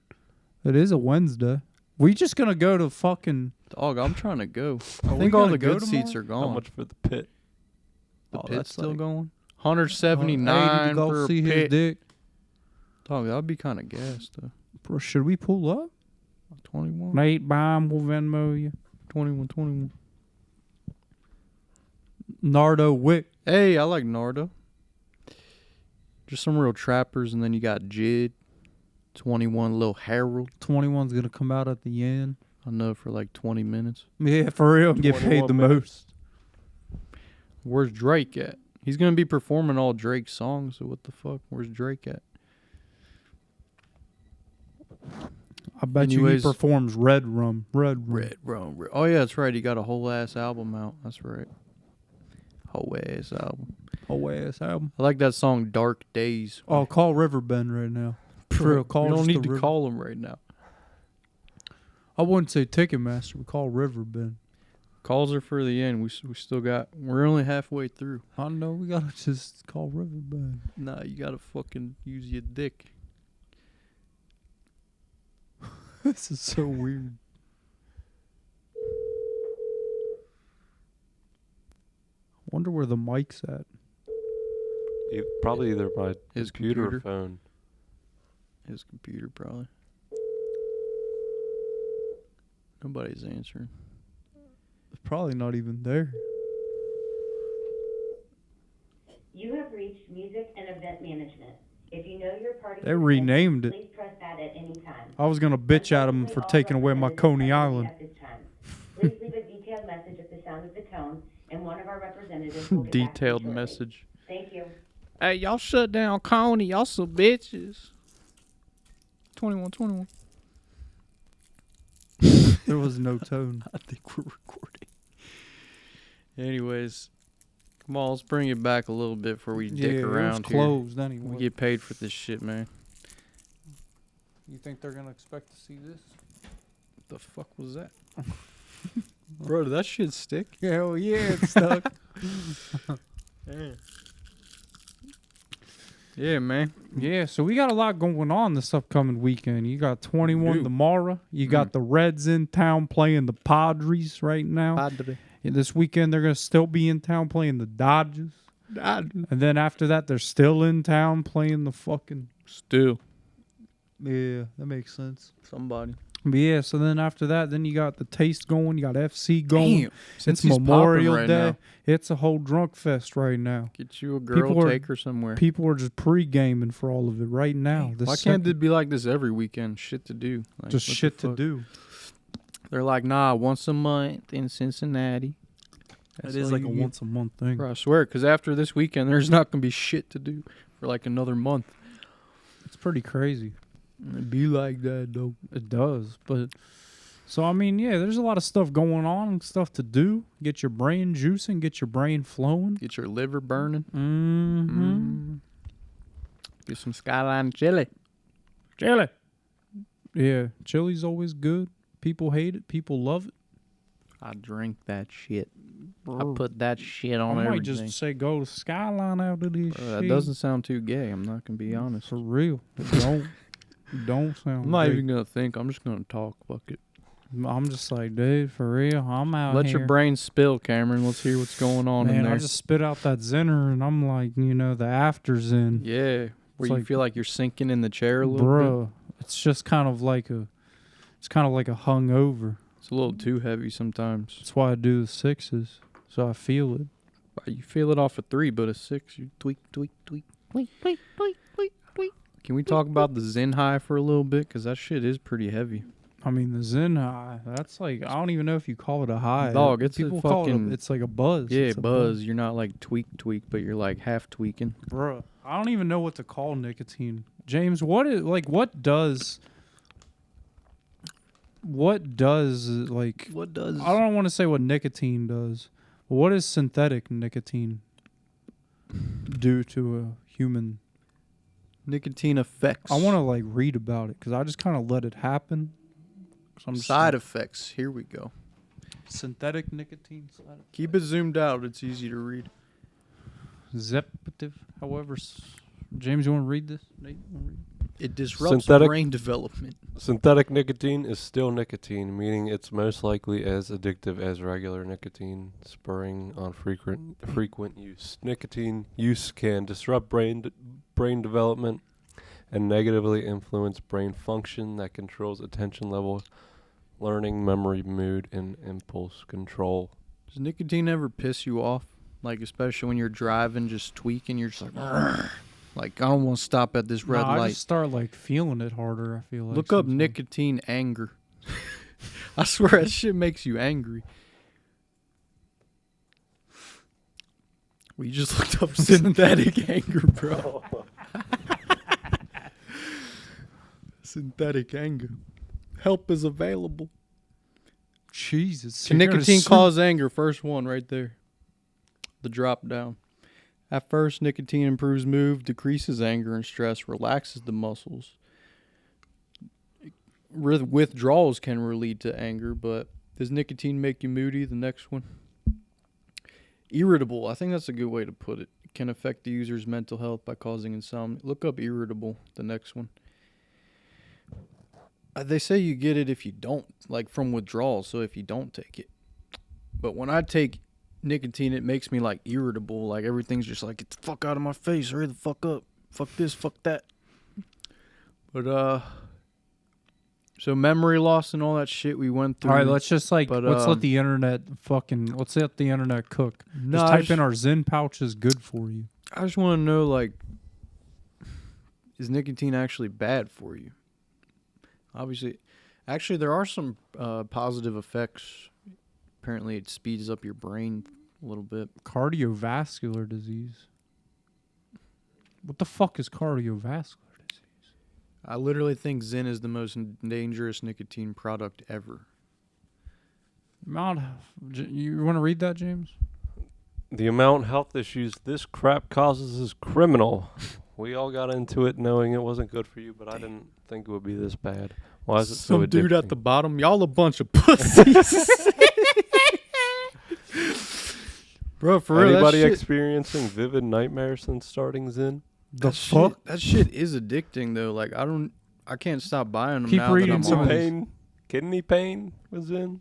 [SPEAKER 1] It is a Wednesday. We just gonna go to fucking...
[SPEAKER 2] Dog, I'm trying to go.
[SPEAKER 1] Are
[SPEAKER 2] I
[SPEAKER 1] we
[SPEAKER 2] think all
[SPEAKER 1] gonna
[SPEAKER 2] the
[SPEAKER 1] go
[SPEAKER 2] good seats are
[SPEAKER 1] tomorrow?
[SPEAKER 2] gone.
[SPEAKER 3] How much for the pit?
[SPEAKER 2] The
[SPEAKER 1] Oh,
[SPEAKER 2] pit's
[SPEAKER 1] that's
[SPEAKER 2] still
[SPEAKER 1] like-
[SPEAKER 2] going.
[SPEAKER 1] 80
[SPEAKER 2] 179
[SPEAKER 1] to go
[SPEAKER 2] for a
[SPEAKER 1] see his
[SPEAKER 2] pit.
[SPEAKER 1] dick.
[SPEAKER 2] Dog, that would be kind of gas though.
[SPEAKER 1] Bro, should we pull up?
[SPEAKER 2] 21,
[SPEAKER 1] Nate, Baum will Venmo you.
[SPEAKER 2] 21.
[SPEAKER 1] Nardo Wick.
[SPEAKER 2] Hey, I like Nardo. Just some real trappers, and then you got Jid, 21, Lil Harold.
[SPEAKER 1] 21's gonna come out at the end.
[SPEAKER 2] I know for like 20 minutes.
[SPEAKER 1] Yeah, for real. Get paid
[SPEAKER 3] 21
[SPEAKER 1] the
[SPEAKER 3] minutes.
[SPEAKER 1] most.
[SPEAKER 2] Where's Drake at? He's gonna be performing all Drake's songs. So what the fuck? Where's Drake at?
[SPEAKER 1] I bet you
[SPEAKER 2] Anyways-
[SPEAKER 1] he performs Red Rum. Red Rum.
[SPEAKER 2] Red Rum. Oh yeah, that's right. He got a whole ass album out. That's right. Whole ass album.
[SPEAKER 1] Whole ass album.
[SPEAKER 2] I like that song "Dark Days."
[SPEAKER 1] Oh, call Riverbend right now. For real, call
[SPEAKER 2] We don't
[SPEAKER 1] just
[SPEAKER 2] need
[SPEAKER 1] the
[SPEAKER 2] to
[SPEAKER 1] River-
[SPEAKER 2] call him right now.
[SPEAKER 1] I wouldn't say Ticketmaster. We call Riverbend.
[SPEAKER 2] Calls are for the end. We still got. We're only halfway through.
[SPEAKER 1] I know we gotta just call Riverbend.
[SPEAKER 2] Nah, you gotta fucking use your dick.
[SPEAKER 1] This is so weird. Wonder where the mic's at.
[SPEAKER 3] Probably either my
[SPEAKER 2] His
[SPEAKER 3] computer or
[SPEAKER 2] computer.
[SPEAKER 3] phone.
[SPEAKER 2] His computer probably. Nobody's answering.
[SPEAKER 1] It's probably not even there.
[SPEAKER 8] You have reached Music and Event Management. If you know your party's
[SPEAKER 1] They
[SPEAKER 8] extension,
[SPEAKER 1] renamed it.
[SPEAKER 8] please press that at any time.
[SPEAKER 1] I was gonna bitch at them for taking away my Coney Island.
[SPEAKER 8] At this time. Please leave a detailed message at the sound of the tone, and one of our representatives will get back to you
[SPEAKER 2] Detailed
[SPEAKER 8] shortly.
[SPEAKER 2] message.
[SPEAKER 8] Thank you.
[SPEAKER 2] Hey, y'all shut down Coney. Y'all some bitches. 21.
[SPEAKER 1] There was no tone.
[SPEAKER 2] I think we're recording. Anyways, come on, let's bring it back a little bit before we dick
[SPEAKER 1] It was
[SPEAKER 2] around here.
[SPEAKER 1] closed anyway.
[SPEAKER 2] We get paid for this shit, man.
[SPEAKER 1] You think they're gonna expect to see this?
[SPEAKER 2] What the fuck was that? Bro, did that shit stick?
[SPEAKER 1] Hell yeah, it's stuck.
[SPEAKER 2] Yeah, man.
[SPEAKER 1] Yeah, so we got a lot going on this upcoming weekend. You got 21
[SPEAKER 2] do.
[SPEAKER 1] tomorrow. You got the Reds in town playing the Padres right now.
[SPEAKER 2] Padre.
[SPEAKER 1] Yeah, this weekend they're gonna still be in town playing the Dodgers.
[SPEAKER 2] Padre.
[SPEAKER 1] And then after that they're still in town playing the fucking.
[SPEAKER 2] Still.
[SPEAKER 1] Yeah, that makes sense.
[SPEAKER 2] Somebody.
[SPEAKER 1] But yeah, so then after that, then you got the Taste going. You got FC going.
[SPEAKER 2] Damn.
[SPEAKER 1] It's
[SPEAKER 2] Since he's
[SPEAKER 1] Memorial
[SPEAKER 2] popping right
[SPEAKER 1] Day.
[SPEAKER 2] now.
[SPEAKER 1] It's a whole drunk fest right now.
[SPEAKER 2] Get you a girl,
[SPEAKER 1] People are-
[SPEAKER 2] take her somewhere.
[SPEAKER 1] People are just pre-gaming for all of it right now.
[SPEAKER 2] Why can't it be like this every weekend? Shit to do. Like,
[SPEAKER 1] just
[SPEAKER 2] what the
[SPEAKER 1] shit to
[SPEAKER 2] fuck?
[SPEAKER 1] do?
[SPEAKER 2] They're like, nah, once a month in Cincinnati.
[SPEAKER 1] That
[SPEAKER 2] That's
[SPEAKER 1] is
[SPEAKER 2] all
[SPEAKER 1] like
[SPEAKER 2] you
[SPEAKER 1] a
[SPEAKER 2] get.
[SPEAKER 1] once a month thing.
[SPEAKER 2] Bro, I swear, because after this weekend, there's not going to be shit to do for like another month.
[SPEAKER 1] It's pretty crazy.
[SPEAKER 2] It be like that, though.
[SPEAKER 1] It does, but so I mean, yeah, there's a lot of stuff going on and stuff to do. Get your brain juicing, get your brain flowing.
[SPEAKER 2] Get your liver burning.
[SPEAKER 1] Mm-hmm.
[SPEAKER 2] Get some Skyline chili.
[SPEAKER 1] Chili. Yeah, chili's always good. People hate it. People love it.
[SPEAKER 2] I drink that shit. I
[SPEAKER 1] Brr.
[SPEAKER 2] put that shit
[SPEAKER 1] I
[SPEAKER 2] on
[SPEAKER 1] might
[SPEAKER 2] everything.
[SPEAKER 1] just say go to Skyline out of this
[SPEAKER 2] Bro,
[SPEAKER 1] shit.
[SPEAKER 2] that doesn't sound too gay. I'm not going to be honest.
[SPEAKER 1] For real. It don't sound.
[SPEAKER 2] I'm not
[SPEAKER 1] gay.
[SPEAKER 2] even going to think. I'm just going to talk. Fuck it.
[SPEAKER 1] I'm just like, dude, for real. I'm out
[SPEAKER 2] Let
[SPEAKER 1] here.
[SPEAKER 2] your brain spill, Cameron. Let's hear what's going on in
[SPEAKER 1] Man,
[SPEAKER 2] there.
[SPEAKER 1] I just spit out that Zinner, and I'm like, the after's in.
[SPEAKER 2] Yeah. Where
[SPEAKER 1] It's
[SPEAKER 2] you
[SPEAKER 1] like-
[SPEAKER 2] feel like you're sinking in the chair a little bit.
[SPEAKER 1] Bruh, it's just kind of like a hungover.
[SPEAKER 2] It's a little too heavy sometimes.
[SPEAKER 1] That's why I do the sixes, so I feel it.
[SPEAKER 2] You feel it off a 3, but a 6, you tweak. Can we talk about the Zen High for a little bit? Because that shit is pretty heavy.
[SPEAKER 1] I mean, the Zen high, that's like, I don't even know if you call it a high.
[SPEAKER 2] Dog, it's a
[SPEAKER 1] People call it
[SPEAKER 2] fucking-
[SPEAKER 1] it's like a buzz.
[SPEAKER 2] Yeah,
[SPEAKER 1] It's a
[SPEAKER 2] buzz. You're not like tweak, but you're like half tweaking.
[SPEAKER 1] Bruh, I don't even know what to call nicotine. James, what does
[SPEAKER 2] What does?
[SPEAKER 1] I don't want to say what nicotine does. But what does synthetic nicotine do to a human?
[SPEAKER 2] Nicotine effects.
[SPEAKER 1] I want to like read about it because I just kind of let it happen. 'Cause I'm just
[SPEAKER 2] Side
[SPEAKER 1] like,
[SPEAKER 2] effects. Here we go.
[SPEAKER 1] synthetic nicotine.
[SPEAKER 2] Keep it zoomed out. It's easy to read.
[SPEAKER 1] Zepative. However, James, you want to read this? Nate, you wanna read it?
[SPEAKER 2] It disrupts
[SPEAKER 3] Synthetic-
[SPEAKER 2] brain development.
[SPEAKER 3] Synthetic nicotine is still nicotine, meaning it's most likely as addictive as regular nicotine, spurring on frequent use. Nicotine use can disrupt brain development and negatively influence brain function that controls attention level, learning, memory, mood, and impulse control.
[SPEAKER 2] Does nicotine ever piss you off? Like, especially when you're driving, just tweaking, you're just like, "Argh." Like, I don't want to stop at this red
[SPEAKER 1] I
[SPEAKER 2] light.
[SPEAKER 1] just start like feeling it harder. I feel like.
[SPEAKER 2] Look up
[SPEAKER 1] sometimes.
[SPEAKER 2] nicotine anger. I swear that shit makes you angry. We just looked up synthetic anger, bro. Synthetic anger. Help is available.
[SPEAKER 1] Jesus.
[SPEAKER 2] Can nicotine cause anger? First one right there. The drop down. At first, nicotine improves mood, decreases anger and stress, relaxes the muscles. Withdrawals can lead to anger, but does nicotine make you moody? The next one. Irritable. I think that's a good way to put it. It can affect the user's mental health by causing insomnia. Look up irritable. The next one. They say you get it if you don't, like from withdrawals, so if you don't take it. But when I take nicotine, it makes me like irritable. Like everything's just like, get the fuck out of my face, hurry the fuck up. Fuck this, fuck that. But, so memory loss and all that shit we went through.
[SPEAKER 1] All right, let's just like,
[SPEAKER 2] But,
[SPEAKER 1] let's let the internet let's let the internet cook.
[SPEAKER 2] No,
[SPEAKER 1] Just type in our Zen pouch is good for you.
[SPEAKER 2] I just want to know, like, is nicotine actually bad for you? Obviously, actually, there are some positive effects. Apparently, it speeds up your brain a little bit.
[SPEAKER 1] Cardiovascular disease. What the fuck is cardiovascular disease?
[SPEAKER 2] I literally think Zen is the most dangerous nicotine product ever.
[SPEAKER 1] You want to read that, James?
[SPEAKER 3] The amount of health issues this crap causes is criminal. We all got into it knowing it wasn't good for you, but I didn't think it would be this bad. Why is it so
[SPEAKER 2] Some
[SPEAKER 3] addicting?
[SPEAKER 2] dude at the bottom, y'all a bunch of pussies. Bro, for real,
[SPEAKER 3] Anybody
[SPEAKER 2] that shit,
[SPEAKER 3] experiencing vivid nightmares since starting Zen?
[SPEAKER 1] The
[SPEAKER 2] that
[SPEAKER 1] fuck?
[SPEAKER 2] shit, that shit is addicting though. Like I can't stop buying them
[SPEAKER 1] Keep
[SPEAKER 2] now
[SPEAKER 1] reading
[SPEAKER 2] that
[SPEAKER 1] some
[SPEAKER 2] I'm
[SPEAKER 1] of
[SPEAKER 2] on.
[SPEAKER 1] these.
[SPEAKER 3] Pain, kidney pain with Zen.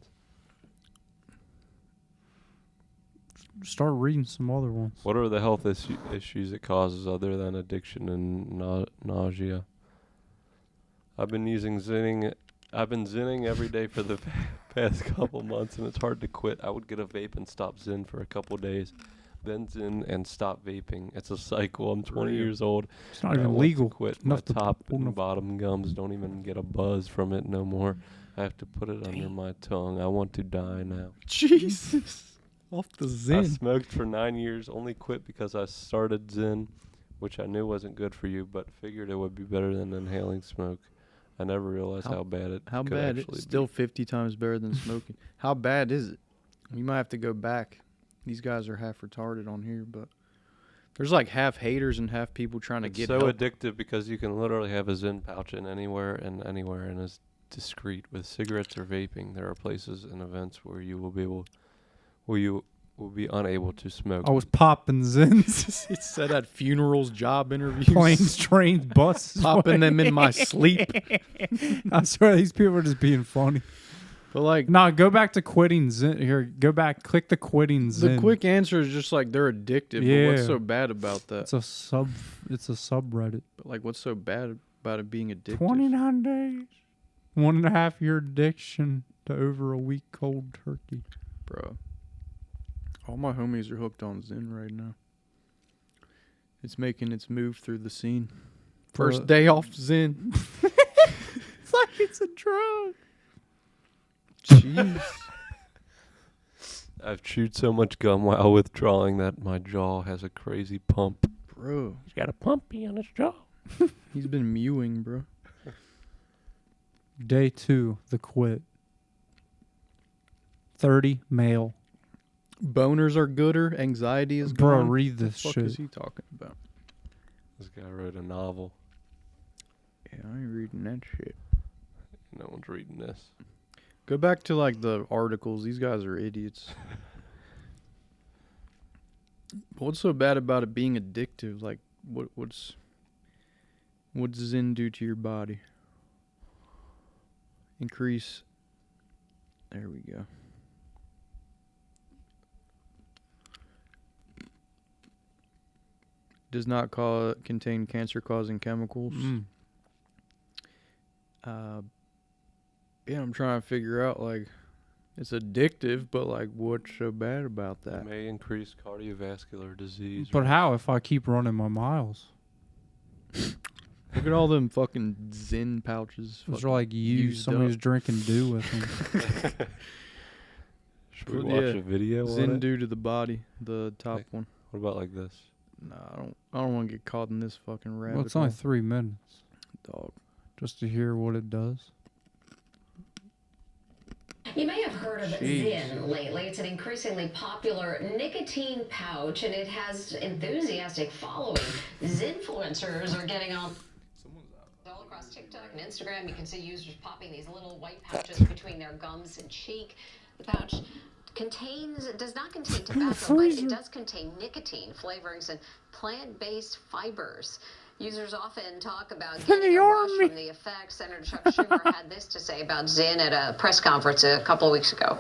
[SPEAKER 1] Start reading some other ones.
[SPEAKER 3] What are the health issues it causes other than addiction and nausea? I've been zenning every day for the past couple months, and it's hard to quit. I would get a vape and stop Zen for a couple days, then Zen and stop vaping. It's a cycle. I'm 20 years old.
[SPEAKER 1] It's not
[SPEAKER 3] and I
[SPEAKER 1] even
[SPEAKER 3] want to
[SPEAKER 1] legal.
[SPEAKER 3] quit. My
[SPEAKER 1] Enough to
[SPEAKER 3] top
[SPEAKER 1] pull
[SPEAKER 3] and
[SPEAKER 1] enough-
[SPEAKER 3] bottom gums don't even get a buzz from it no more. I have to put it under my tongue. I want to die now.
[SPEAKER 2] Jesus. Off the
[SPEAKER 3] I
[SPEAKER 2] Zen.
[SPEAKER 3] smoked for 9 years, only quit because I started Zen, which I knew wasn't good for you, but figured it would be better than inhaling smoke. I never realized how bad it
[SPEAKER 2] How
[SPEAKER 3] could
[SPEAKER 2] bad?
[SPEAKER 3] actually
[SPEAKER 2] It's still
[SPEAKER 3] be.
[SPEAKER 2] 50 times better than smoking. How bad is it? You might have to go back. These guys are half retarded on here, but there's like half haters and half people trying to
[SPEAKER 3] It's
[SPEAKER 2] get
[SPEAKER 3] so
[SPEAKER 2] help.
[SPEAKER 3] addictive because you can literally have a Zen pouch in anywhere and is discreet. With cigarettes or vaping, there are places and events where you will be unable to smoke.
[SPEAKER 1] I was popping Zens.
[SPEAKER 2] It said at funerals, job interviews,
[SPEAKER 1] Planes, trains, buses.
[SPEAKER 2] popping them in my sleep.
[SPEAKER 1] I swear these people are just being funny.
[SPEAKER 2] But like,
[SPEAKER 1] Nah, go back to quitting Zen. Here, go back. Click the quitting Zen.
[SPEAKER 2] the quick answer is just like they're addicted. But
[SPEAKER 1] Yeah.
[SPEAKER 2] what's so bad about that?
[SPEAKER 1] It's a subreddit.
[SPEAKER 2] But like, what's so bad about it being addictive?
[SPEAKER 1] 29 days. 1.5 year addiction to over a week cold turkey.
[SPEAKER 2] Bro. All my homies are hooked on Zen right now. It's making its move through the scene. First day off Zen.
[SPEAKER 1] It's like it's a drug.
[SPEAKER 2] Jeez.
[SPEAKER 3] I've chewed so much gum while withdrawing that my jaw has a crazy pump.
[SPEAKER 2] Bro,
[SPEAKER 1] He's got a pumpy on his jaw.
[SPEAKER 2] he's been mewing, bro.
[SPEAKER 1] Day 2, the quit. 30 male.
[SPEAKER 2] Boners are gooder. Anxiety is
[SPEAKER 1] Bro,
[SPEAKER 2] gone.
[SPEAKER 1] read
[SPEAKER 2] What
[SPEAKER 1] this
[SPEAKER 2] the fuck
[SPEAKER 1] shit.
[SPEAKER 2] is he talking about?
[SPEAKER 3] This guy wrote a novel.
[SPEAKER 2] Yeah, I ain't reading that shit.
[SPEAKER 3] No one's reading this.
[SPEAKER 2] Go back to like the articles. These guys are idiots. What's so bad about it being addictive? Like, what's Zen do to your body? Increase. There we go. Does not contain cancer-causing chemicals. Yeah, I'm trying to figure out, like, it's addictive, but, like, what's so bad about
[SPEAKER 3] It
[SPEAKER 2] that?
[SPEAKER 3] may increase cardiovascular disease.
[SPEAKER 1] But how if I keep running my miles?
[SPEAKER 2] Look at all them fucking Zen pouches.
[SPEAKER 1] Those are like used. Somebody's drinking dew with them.
[SPEAKER 3] Should we watch a video on
[SPEAKER 2] Zen
[SPEAKER 3] it?
[SPEAKER 2] dew to the body, the top
[SPEAKER 3] Like-
[SPEAKER 2] one.
[SPEAKER 3] What about like this?
[SPEAKER 2] Nah, I don't want to get caught in this fucking rabbit
[SPEAKER 1] Well, it's only
[SPEAKER 2] hole.
[SPEAKER 1] 3 minutes
[SPEAKER 2] Dog.
[SPEAKER 1] just to hear what it does.
[SPEAKER 9] You may have heard of
[SPEAKER 2] Jeez.
[SPEAKER 9] Zyn lately. It's an increasingly popular nicotine pouch, and it has enthusiastic following. Zinfluencers are getting on all across TikTok and Instagram. You can see users popping these little white pouches between their gums and cheek. The pouch does not contain tobacco, but it does contain nicotine flavorings and plant-based fibers. Users often talk about getting a rush from the effects. Senator Chuck Schumer had this to say about Zyn at a press conference a couple of weeks ago.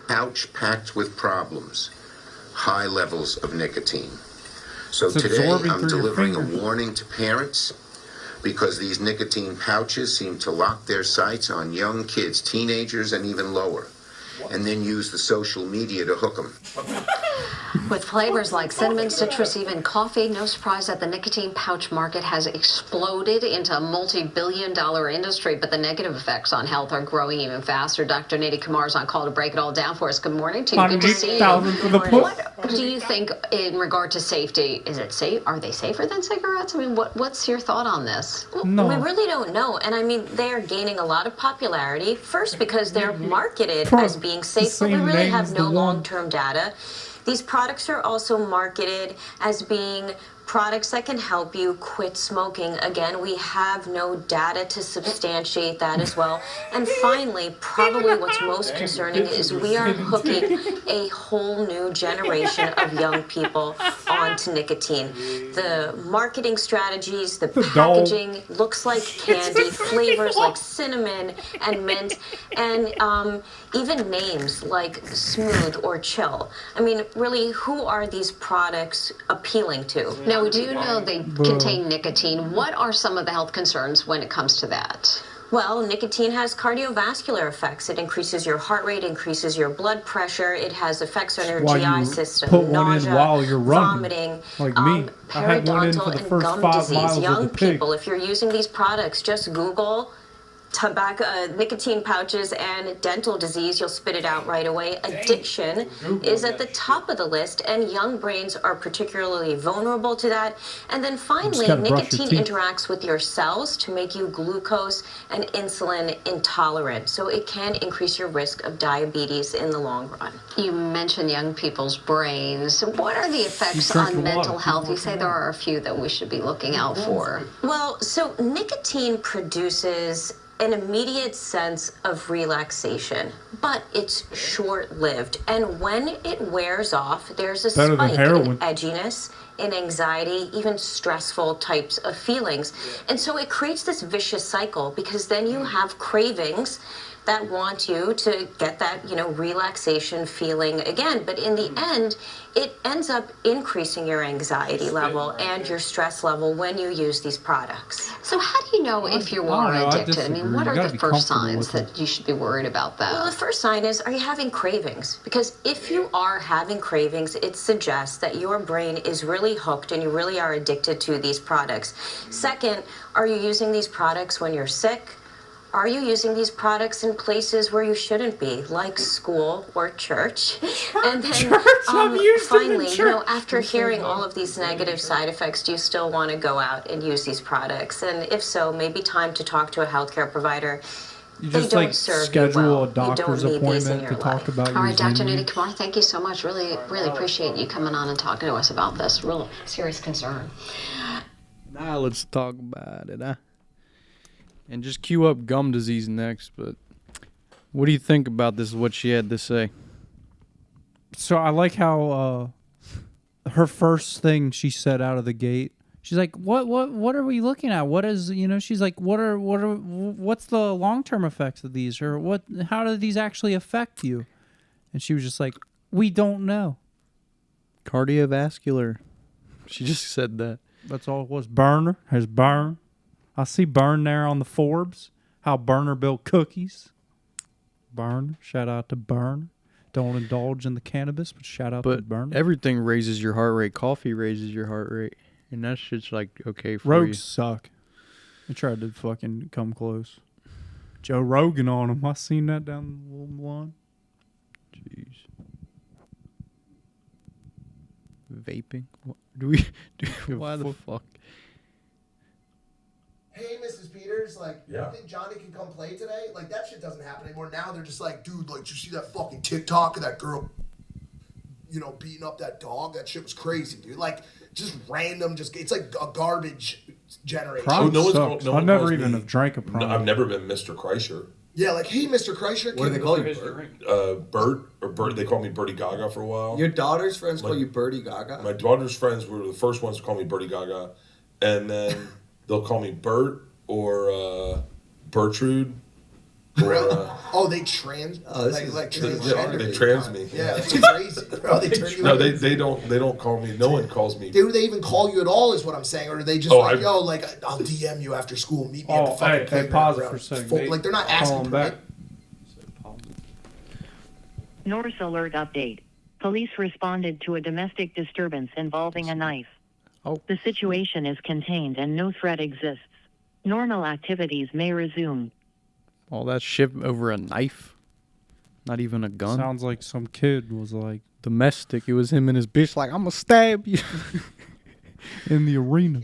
[SPEAKER 10] Pouch packed with problems, high levels of nicotine. So
[SPEAKER 1] It's
[SPEAKER 10] today
[SPEAKER 1] absorbing
[SPEAKER 10] I'm
[SPEAKER 1] through your
[SPEAKER 10] delivering a
[SPEAKER 1] fingers.
[SPEAKER 10] warning to parents because these nicotine pouches seem to lock their sights on young kids, teenagers, and even lower, and then use the social media to hook them.
[SPEAKER 9] With flavors like cinnamon, citrus, even coffee, no surprise that the nicotine pouch market has exploded into a multi-billion-dollar industry, but the negative effects on health are growing even faster. Dr. Nidhi Kumar is on call to break it all down for us. Good morning to you. Good to see you.
[SPEAKER 1] 100,000 for the push.
[SPEAKER 9] What do you think in regard to safety? Is it safe? Are they safer than cigarettes? I mean, what's your thought on this?
[SPEAKER 1] No.
[SPEAKER 11] We really don't know. And I mean, they are gaining a lot of popularity. First, because they're marketed
[SPEAKER 1] Pro-
[SPEAKER 11] as being safe, but we
[SPEAKER 1] same
[SPEAKER 11] really
[SPEAKER 1] name
[SPEAKER 11] have
[SPEAKER 1] as
[SPEAKER 11] no
[SPEAKER 1] the one.
[SPEAKER 11] long-term data. These products are also marketed as being products that can help you quit smoking. Again, we have no data to substantiate that as well. And finally, probably what's most concerning is we are hooking a whole new generation of young people onto nicotine. The marketing strategies, the packaging looks like candy, flavors like cinnamon and mint, and even names like Smooth or Chill. I mean, really, who are these products appealing to?
[SPEAKER 9] Now, we do know they contain nicotine. What are some of the health concerns when it comes to that?
[SPEAKER 11] Well, nicotine has cardiovascular effects. It increases your heart rate, increases your blood pressure. It has effects on your
[SPEAKER 1] Why
[SPEAKER 11] GI
[SPEAKER 1] you
[SPEAKER 11] system,
[SPEAKER 1] put one in
[SPEAKER 11] nausea,
[SPEAKER 1] while you're running,
[SPEAKER 11] vomiting,
[SPEAKER 1] like me. I had one in
[SPEAKER 11] periodontal
[SPEAKER 1] for the
[SPEAKER 11] and
[SPEAKER 1] first
[SPEAKER 11] gum
[SPEAKER 1] 5
[SPEAKER 11] disease.
[SPEAKER 1] miles of
[SPEAKER 11] Young
[SPEAKER 1] the pig.
[SPEAKER 11] people, if you're using these products, just Google tobacco, nicotine pouches and dental disease. You'll spit it out right away. Addiction is at the top of the list, and young brains are particularly vulnerable to that. And then finally,
[SPEAKER 1] gotta brush your
[SPEAKER 11] nicotine
[SPEAKER 1] teeth.
[SPEAKER 11] interacts with your cells to make you glucose and insulin intolerant. So it can increase your risk of diabetes in the long run.
[SPEAKER 9] You mentioned young people's brains. What are the effects
[SPEAKER 1] drink
[SPEAKER 9] on
[SPEAKER 1] the
[SPEAKER 9] mental
[SPEAKER 1] water.
[SPEAKER 9] health? You say there are a few that we should be looking out for.
[SPEAKER 11] Well, so nicotine produces an immediate sense of relaxation, but it's short-lived. And when it wears off, there's a
[SPEAKER 1] Better than
[SPEAKER 11] spike
[SPEAKER 1] heroin.
[SPEAKER 11] in edginess, in anxiety, even stressful types of feelings. And so it creates this vicious cycle because then you have cravings that want you to get that, relaxation feeling again. But in the end, it ends up increasing your anxiety level and your stress level when you use these products.
[SPEAKER 9] So how do you know if you
[SPEAKER 1] I don't
[SPEAKER 9] are
[SPEAKER 1] know, I
[SPEAKER 9] addicted? I mean,
[SPEAKER 1] disagree.
[SPEAKER 9] what
[SPEAKER 1] You
[SPEAKER 9] are
[SPEAKER 1] gotta
[SPEAKER 9] the
[SPEAKER 1] be
[SPEAKER 9] first
[SPEAKER 1] comfortable
[SPEAKER 9] signs
[SPEAKER 1] with
[SPEAKER 9] that you should be worried about
[SPEAKER 11] Well, the
[SPEAKER 9] that?
[SPEAKER 11] first sign is, are you having cravings? Because if you are having cravings, it suggests that your brain is really hooked and you really are addicted to these products. Second, are you using these products when you're sick? Are you using these products in places where you shouldn't be, like school or church? And then finally, after hearing all of these negative side effects, do you still want to go out and use these products? And if so, maybe time to talk to a healthcare provider.
[SPEAKER 1] You
[SPEAKER 11] They
[SPEAKER 1] just
[SPEAKER 11] don't
[SPEAKER 1] like
[SPEAKER 11] serve you
[SPEAKER 1] schedule
[SPEAKER 11] well.
[SPEAKER 1] a
[SPEAKER 11] You don't
[SPEAKER 1] doctor's
[SPEAKER 11] need these in
[SPEAKER 1] appointment
[SPEAKER 11] your
[SPEAKER 1] to talk
[SPEAKER 11] life.
[SPEAKER 1] about
[SPEAKER 9] All
[SPEAKER 1] your
[SPEAKER 9] right, Dr.
[SPEAKER 1] Zen
[SPEAKER 9] Nidhi
[SPEAKER 1] use.
[SPEAKER 9] Kumar, thank you so much. Really, really appreciate you coming on and talking to us about this. Real serious concern.
[SPEAKER 2] Now let's talk about it, huh? And just cue up gum disease next, but what do you think about this, what she had to say?
[SPEAKER 1] So I like how her first thing she said out of the gate. She's like, "What are we looking at? What is, she's like, what's the long-term effects of these, or how do these actually affect you?" And she was just like, "We don't know."
[SPEAKER 2] Cardiovascular. She just said that.
[SPEAKER 1] That's all it was. Burner has Burn. I see Burn there on the Forbes. How Burner built cookies. Burn. Shout out to Burn. Don't indulge in the cannabis, but shout out to
[SPEAKER 2] But
[SPEAKER 1] Burn.
[SPEAKER 2] everything raises your heart rate. Coffee raises your heart rate. And that shit's like okay for
[SPEAKER 1] Rogues suck. I tried to fucking come close. Joe Rogan on him. I seen that down the little line.
[SPEAKER 2] you. Jeez. Vaping? What, do we? Why the fuck?
[SPEAKER 12] Hey, Mrs. Peters, like,
[SPEAKER 13] Yeah.
[SPEAKER 12] you think Johnny can come play today? Like, that shit doesn't happen anymore. Now they're just like, dude, like, did you see that fucking TikTok of that girl, you know, beating up that dog? That shit was crazy, dude. Like, just random, it's like a garbage generation.
[SPEAKER 1] Prime
[SPEAKER 13] no one's
[SPEAKER 1] sucks.
[SPEAKER 13] no one
[SPEAKER 1] I never
[SPEAKER 13] calls
[SPEAKER 1] even
[SPEAKER 13] me-
[SPEAKER 1] have drank a Prime.
[SPEAKER 13] No, I've never been Mr. Kreischer.
[SPEAKER 12] Yeah, like, hey, Mr. Kreischer.
[SPEAKER 14] What do they call you, Bert?
[SPEAKER 13] Bert, or Bert, they called me Bertie Gaga for a while.
[SPEAKER 14] Your daughter's friends
[SPEAKER 13] My-
[SPEAKER 14] call you Bertie Gaga?
[SPEAKER 13] My daughter's friends were the first ones to call me Bertie Gaga. And then they'll call me Bert or Bertrude. Or,
[SPEAKER 12] Oh, they trans, like transgender.
[SPEAKER 13] they trans me.
[SPEAKER 12] Yeah, that's crazy, bro. They turn you
[SPEAKER 13] No,
[SPEAKER 12] into-
[SPEAKER 13] they don't call me. No one calls me.
[SPEAKER 12] Do they even call you at all? Is what I'm saying, or are they just yo, like I'll DM you after school, meet me at the fucking playground.
[SPEAKER 1] pause it
[SPEAKER 12] around
[SPEAKER 1] for a second.
[SPEAKER 12] full- like they're not asking
[SPEAKER 1] him back.
[SPEAKER 12] permit.
[SPEAKER 7] Norse alert update. Police responded to a domestic disturbance involving a knife.
[SPEAKER 2] Oh.
[SPEAKER 7] The situation is contained and no threat exists. Normal activities may resume.
[SPEAKER 2] All that shit over a knife? Not even a gun?
[SPEAKER 1] Sounds like some kid was like
[SPEAKER 2] Domestic. It was him and his bitch like, I'm gonna stab you.
[SPEAKER 1] in the arena.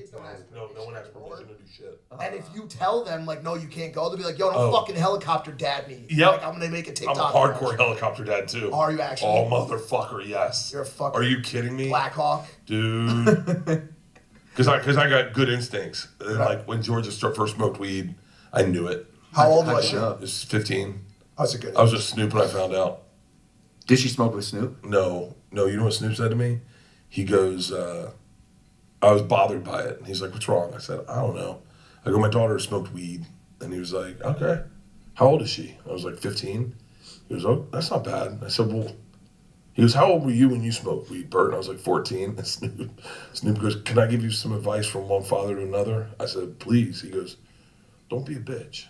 [SPEAKER 13] No one has permission to do shit.
[SPEAKER 12] And if you tell them like, no, you can't go, they'll be like, yo, don't
[SPEAKER 13] Oh.
[SPEAKER 12] fucking helicopter dad me.
[SPEAKER 13] Yep.
[SPEAKER 12] Like, I'm gonna make a
[SPEAKER 13] I'm
[SPEAKER 12] TikTok.
[SPEAKER 13] a hardcore helicopter dad too.
[SPEAKER 12] Are you actually?
[SPEAKER 13] Oh, motherfucker, yes.
[SPEAKER 12] You're a fucking.
[SPEAKER 13] Are you kidding me?
[SPEAKER 12] Black Hawk.
[SPEAKER 13] Dude. Because I got good instincts. And like when Georgia first smoked weed, I knew it.
[SPEAKER 12] How old was
[SPEAKER 14] she?
[SPEAKER 12] she?
[SPEAKER 13] It was 15.
[SPEAKER 12] That's a good.
[SPEAKER 13] I was just Snoop when I found out.
[SPEAKER 14] Did she smoke with Snoop?
[SPEAKER 13] No. You know what Snoop said to me? He goes, I was bothered by it. And he's like, what's wrong? I said, I don't know. I go, my daughter smoked weed. And he was like, okay. How old is she? I was like, 15. He goes, oh, that's not bad. I said, well, he goes, how old were you when you smoked weed, Bert? And I was like, 14. And Snoop goes, can I give you some advice from one father to another? I said, please. He goes, don't be a bitch.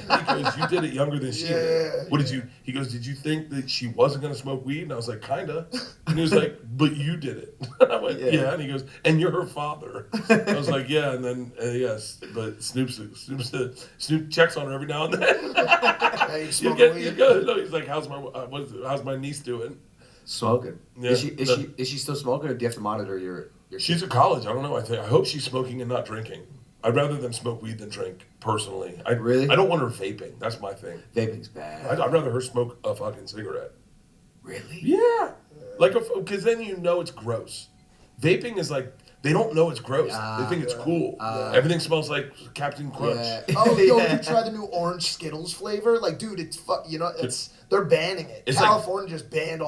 [SPEAKER 13] Because you did it younger than she did. What did you? He goes, did you think that she wasn't gonna smoke weed? And I was like, kinda. And he was like, but you did it. And I went, yeah. And he goes, and you're her father. I was like, yeah. And then yes, but Snoop checks on her every now and then.
[SPEAKER 12] Hey, you smoking weed?
[SPEAKER 13] No, he's like, how's my niece doing?
[SPEAKER 14] Smoking.
[SPEAKER 13] Yeah.
[SPEAKER 14] Is she still smoking, or do you have to monitor your
[SPEAKER 13] She's at college. I don't know. I hope she's smoking and not drinking. I'd rather them smoke weed than drink, personally.
[SPEAKER 14] Really?
[SPEAKER 13] I don't want her vaping. That's my thing.
[SPEAKER 14] Vaping's bad.
[SPEAKER 13] I'd rather her smoke a fucking cigarette.
[SPEAKER 14] Really?
[SPEAKER 13] Yeah. Like, because then you know it's gross. Vaping is like, they don't know it's gross. They think it's cool. Everything smells like Captain Crunch.
[SPEAKER 14] Yeah.
[SPEAKER 12] Oh, yo, you try the new orange Skittles flavor? Like, dude, it's they're banning it.
[SPEAKER 13] It's
[SPEAKER 12] California just banned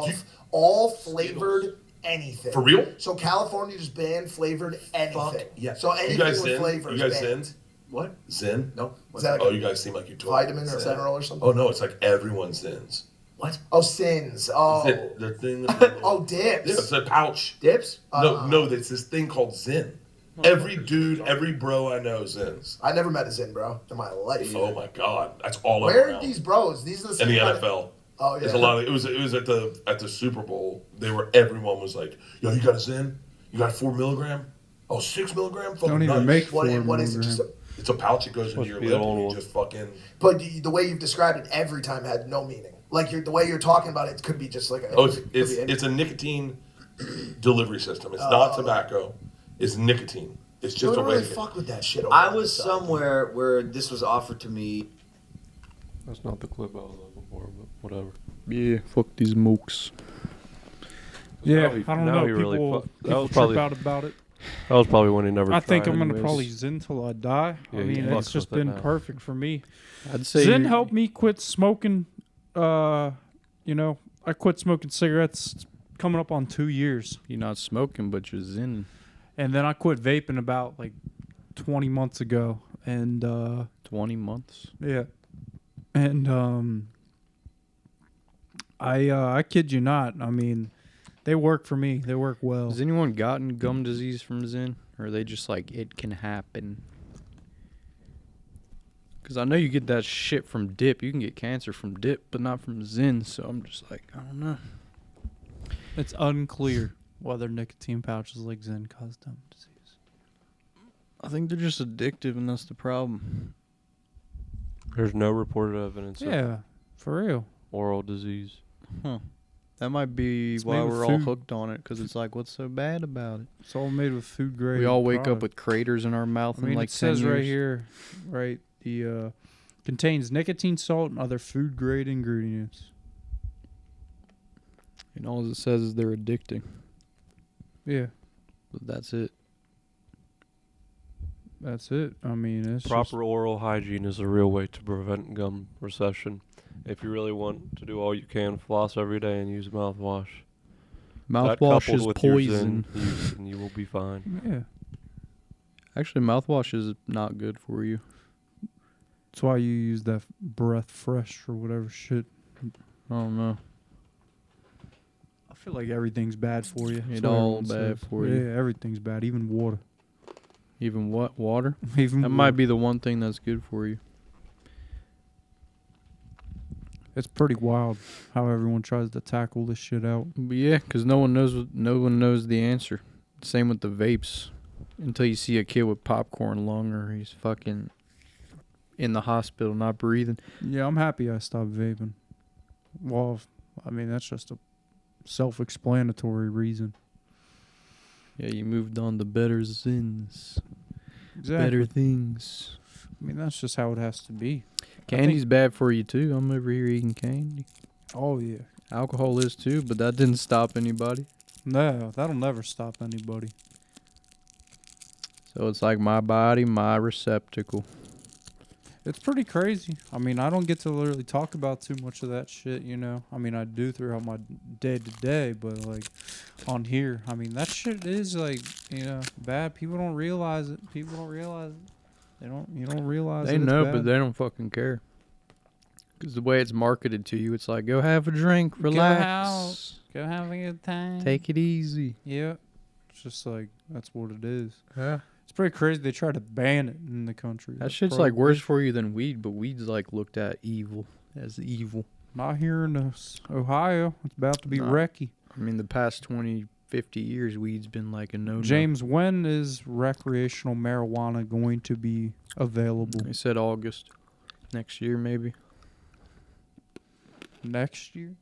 [SPEAKER 12] all flavored
[SPEAKER 13] Skittles.
[SPEAKER 12] Anything.
[SPEAKER 13] For real?
[SPEAKER 12] So California just banned flavored anything.
[SPEAKER 13] Yeah.
[SPEAKER 12] So anything
[SPEAKER 13] you guys
[SPEAKER 12] with
[SPEAKER 13] Zyn?
[SPEAKER 12] flavor
[SPEAKER 13] You
[SPEAKER 12] is
[SPEAKER 13] guys
[SPEAKER 12] banned.
[SPEAKER 13] Zyn?
[SPEAKER 14] What?
[SPEAKER 13] Zyn?
[SPEAKER 14] No.
[SPEAKER 12] Is that like
[SPEAKER 13] you guys seem like you told
[SPEAKER 12] vitamin or Adderall or something?
[SPEAKER 13] Oh, no, it's like everyone Zins.
[SPEAKER 14] What?
[SPEAKER 12] Oh, Sins. Oh.
[SPEAKER 13] The thing.
[SPEAKER 12] Oh, dips.
[SPEAKER 13] Yeah, it's a pouch.
[SPEAKER 14] Dips?
[SPEAKER 13] No, it's this thing called Zyn. Every dude, every bro I know Zins.
[SPEAKER 12] I never met a Zin bro in my life.
[SPEAKER 13] Oh my god, that's all
[SPEAKER 12] Where
[SPEAKER 13] around.
[SPEAKER 12] are these bros? These are the
[SPEAKER 13] In
[SPEAKER 12] same
[SPEAKER 13] the
[SPEAKER 12] kind
[SPEAKER 13] NFL.
[SPEAKER 12] Oh yeah.
[SPEAKER 13] There's a lot of it was at the Super Bowl. Everyone was like, "Yo, you got a Zyn? You got a 4 milligram? Oh, 6 milligram? Fucking
[SPEAKER 1] Don't even
[SPEAKER 13] nice."
[SPEAKER 1] make 4
[SPEAKER 12] what is it? Just
[SPEAKER 13] It's a pouch that goes into your lip and you just fucking.
[SPEAKER 12] But the way you've described it every time had no meaning. Like the way you're talking about it could be just like a.
[SPEAKER 13] Oh, it's a nicotine delivery system. It's not tobacco. It's nicotine. It's just a
[SPEAKER 12] don't
[SPEAKER 13] way
[SPEAKER 12] really
[SPEAKER 13] to
[SPEAKER 12] fuck with that shit. Over
[SPEAKER 14] I
[SPEAKER 12] on
[SPEAKER 14] was
[SPEAKER 12] this side.
[SPEAKER 14] somewhere where this was offered to me.
[SPEAKER 3] That's not the clip I was looking for, but whatever.
[SPEAKER 2] Yeah, fuck these mooks.
[SPEAKER 1] Yeah,
[SPEAKER 3] Now he-
[SPEAKER 1] I don't
[SPEAKER 3] now
[SPEAKER 1] know.
[SPEAKER 3] he really
[SPEAKER 1] People,
[SPEAKER 3] fu- that
[SPEAKER 1] people
[SPEAKER 3] was
[SPEAKER 1] trip
[SPEAKER 3] probably-
[SPEAKER 1] out about it.
[SPEAKER 3] That was probably when he never
[SPEAKER 1] I think
[SPEAKER 3] tried
[SPEAKER 1] I'm gonna
[SPEAKER 3] anyways.
[SPEAKER 1] probably Zyn till I die.
[SPEAKER 3] Yeah,
[SPEAKER 1] I
[SPEAKER 3] he
[SPEAKER 1] mean,
[SPEAKER 3] fucks
[SPEAKER 1] it's just
[SPEAKER 3] with it
[SPEAKER 1] been
[SPEAKER 3] now.
[SPEAKER 1] perfect for me.
[SPEAKER 2] I'd say
[SPEAKER 1] Zyn helped me quit smoking. I quit smoking cigarettes coming up on 2 years,
[SPEAKER 2] you're not smoking, but you're zen.
[SPEAKER 1] and then I quit vaping about like 20 months ago. And
[SPEAKER 2] 20 months.
[SPEAKER 1] yeah, and I kid you not. I mean, they work for me. They work well.
[SPEAKER 2] Has anyone gotten gum disease from Zen? Or are they just like, it can happen? Because I know you get that shit from dip. You can get cancer from dip, but not from Zen. So I'm just like, I don't know.
[SPEAKER 1] It's unclear. whether nicotine pouches like Zen cause dumb disease.
[SPEAKER 2] I think they're just addictive, and that's the problem.
[SPEAKER 3] There's no reported evidence
[SPEAKER 1] Yeah,
[SPEAKER 3] of
[SPEAKER 1] for real.
[SPEAKER 3] oral disease.
[SPEAKER 2] Huh. That might be
[SPEAKER 1] It's
[SPEAKER 2] why
[SPEAKER 1] made with
[SPEAKER 2] we're all
[SPEAKER 1] food.
[SPEAKER 2] hooked on it, because it's like, what's so bad about it?
[SPEAKER 1] It's all made with food grade.
[SPEAKER 2] We all wake up
[SPEAKER 1] product.
[SPEAKER 2] with craters in our mouth
[SPEAKER 1] I mean,
[SPEAKER 2] in like
[SPEAKER 1] it
[SPEAKER 2] 10
[SPEAKER 1] says
[SPEAKER 2] years.
[SPEAKER 1] right here, right, the contains nicotine, salt, and other food grade ingredients.
[SPEAKER 2] And all it says is they're addicting.
[SPEAKER 1] Yeah,
[SPEAKER 2] But that's it.
[SPEAKER 1] that's it. I mean, it's
[SPEAKER 3] Proper oral hygiene is a real way to prevent gum recession. If you really want to do all you can, floss every day and use mouthwash. That
[SPEAKER 2] Mouthwash
[SPEAKER 3] coupled
[SPEAKER 2] is
[SPEAKER 3] with your
[SPEAKER 2] poison.
[SPEAKER 3] Zen use, and you will be fine.
[SPEAKER 1] Yeah,
[SPEAKER 2] Actually, mouthwash is not good for you.
[SPEAKER 1] that's why you use that breath fresh or whatever shit.
[SPEAKER 2] I don't know.
[SPEAKER 1] I feel like everything's bad for you.
[SPEAKER 2] It
[SPEAKER 1] That's what
[SPEAKER 2] all
[SPEAKER 1] everyone
[SPEAKER 2] bad
[SPEAKER 1] says.
[SPEAKER 2] for you.
[SPEAKER 1] Yeah, everything's bad, even water.
[SPEAKER 2] Even what? Water?
[SPEAKER 1] Even
[SPEAKER 2] That
[SPEAKER 1] water.
[SPEAKER 2] might be the one thing that's good for you.
[SPEAKER 1] It's pretty wild how everyone tries to tackle this shit out.
[SPEAKER 2] But yeah, because no one knows the answer. Same with the vapes. Until you see a kid with popcorn lung, or he's fucking in the hospital not breathing.
[SPEAKER 1] Yeah, I'm happy I stopped vaping. Well, I mean, that's just a self-explanatory reason.
[SPEAKER 2] Yeah, you moved on to better sins.
[SPEAKER 1] Exactly.
[SPEAKER 2] Better things.
[SPEAKER 1] I mean, that's just how it has to be.
[SPEAKER 2] Candy's bad for you too. I'm over here eating candy.
[SPEAKER 1] Oh, yeah.
[SPEAKER 2] Alcohol is too, but that didn't stop anybody.
[SPEAKER 1] No, that'll never stop anybody.
[SPEAKER 2] So it's like my body, my receptacle.
[SPEAKER 1] It's pretty crazy. I mean, I don't get to literally talk about too much of that shit, you know. I mean, I do throughout my day to day, but like on here, I mean, that shit is like, you know, bad. People don't realize it. People don't realize it. You don't realize
[SPEAKER 2] They
[SPEAKER 1] that it's
[SPEAKER 2] know,
[SPEAKER 1] bad.
[SPEAKER 2] but they don't fucking care. Because the way it's marketed to you, it's like, go have a drink, relax,
[SPEAKER 1] Go have a good time.
[SPEAKER 2] take it easy.
[SPEAKER 1] Yeah. It's just like, that's what it is.
[SPEAKER 2] Yeah.
[SPEAKER 1] It's pretty crazy. They try to ban it in the country.
[SPEAKER 2] That shit's like worse for you than weed, but weed's like looked at as evil.
[SPEAKER 1] Not here in Ohio. It's about to be wrecky.
[SPEAKER 2] I mean, the past 20, 50 years, weed's been like a no-no.
[SPEAKER 1] James, when is recreational marijuana going to be available?
[SPEAKER 2] They said August. Next year, maybe.
[SPEAKER 1] Next year?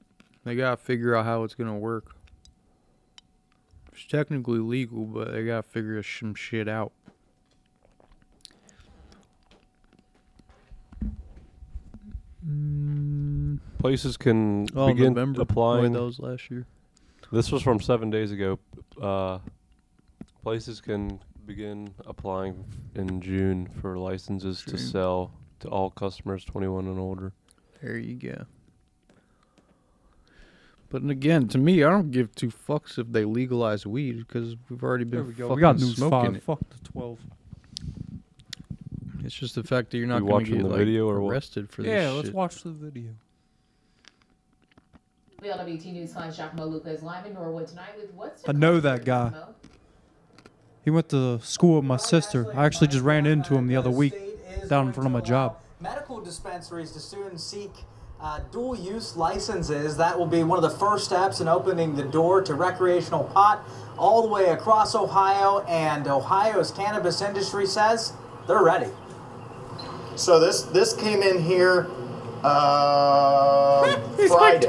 [SPEAKER 2] They gotta figure out how it's gonna work. It's technically legal, but they gotta figure some shit out.
[SPEAKER 3] Places can
[SPEAKER 2] Oh,
[SPEAKER 3] begin
[SPEAKER 2] November.
[SPEAKER 3] applying.
[SPEAKER 2] That was last year.
[SPEAKER 3] This was from 7 days ago. Places can begin applying in June for licenses to
[SPEAKER 2] June.
[SPEAKER 3] sell to all customers 21 and older.
[SPEAKER 2] There you go. But again, to me, I don't give two fucks if they legalize weed because we've already been
[SPEAKER 1] There we go.
[SPEAKER 2] fucking
[SPEAKER 1] We got news
[SPEAKER 2] smoking
[SPEAKER 1] 5.
[SPEAKER 2] it.
[SPEAKER 1] Fuck the 12.
[SPEAKER 2] It's just the fact that you're not
[SPEAKER 3] You
[SPEAKER 2] going to
[SPEAKER 3] watching
[SPEAKER 2] get
[SPEAKER 3] the
[SPEAKER 2] like,
[SPEAKER 3] video or what?
[SPEAKER 2] arrested for this
[SPEAKER 1] Yeah,
[SPEAKER 2] shit.
[SPEAKER 1] let's watch the video.
[SPEAKER 15] The LWT News client Giacomo Luca is live in Norwood tonight with what's
[SPEAKER 1] I know that guy. He went to school with my sister. I actually just ran into him the other week down in front of my job.
[SPEAKER 16] Medical dispensaries to soon seek dual use licenses. That will be one of the first steps in opening the door to recreational pot all the way across Ohio, and Ohio's cannabis industry says they're ready.
[SPEAKER 17] So this came in here Friday.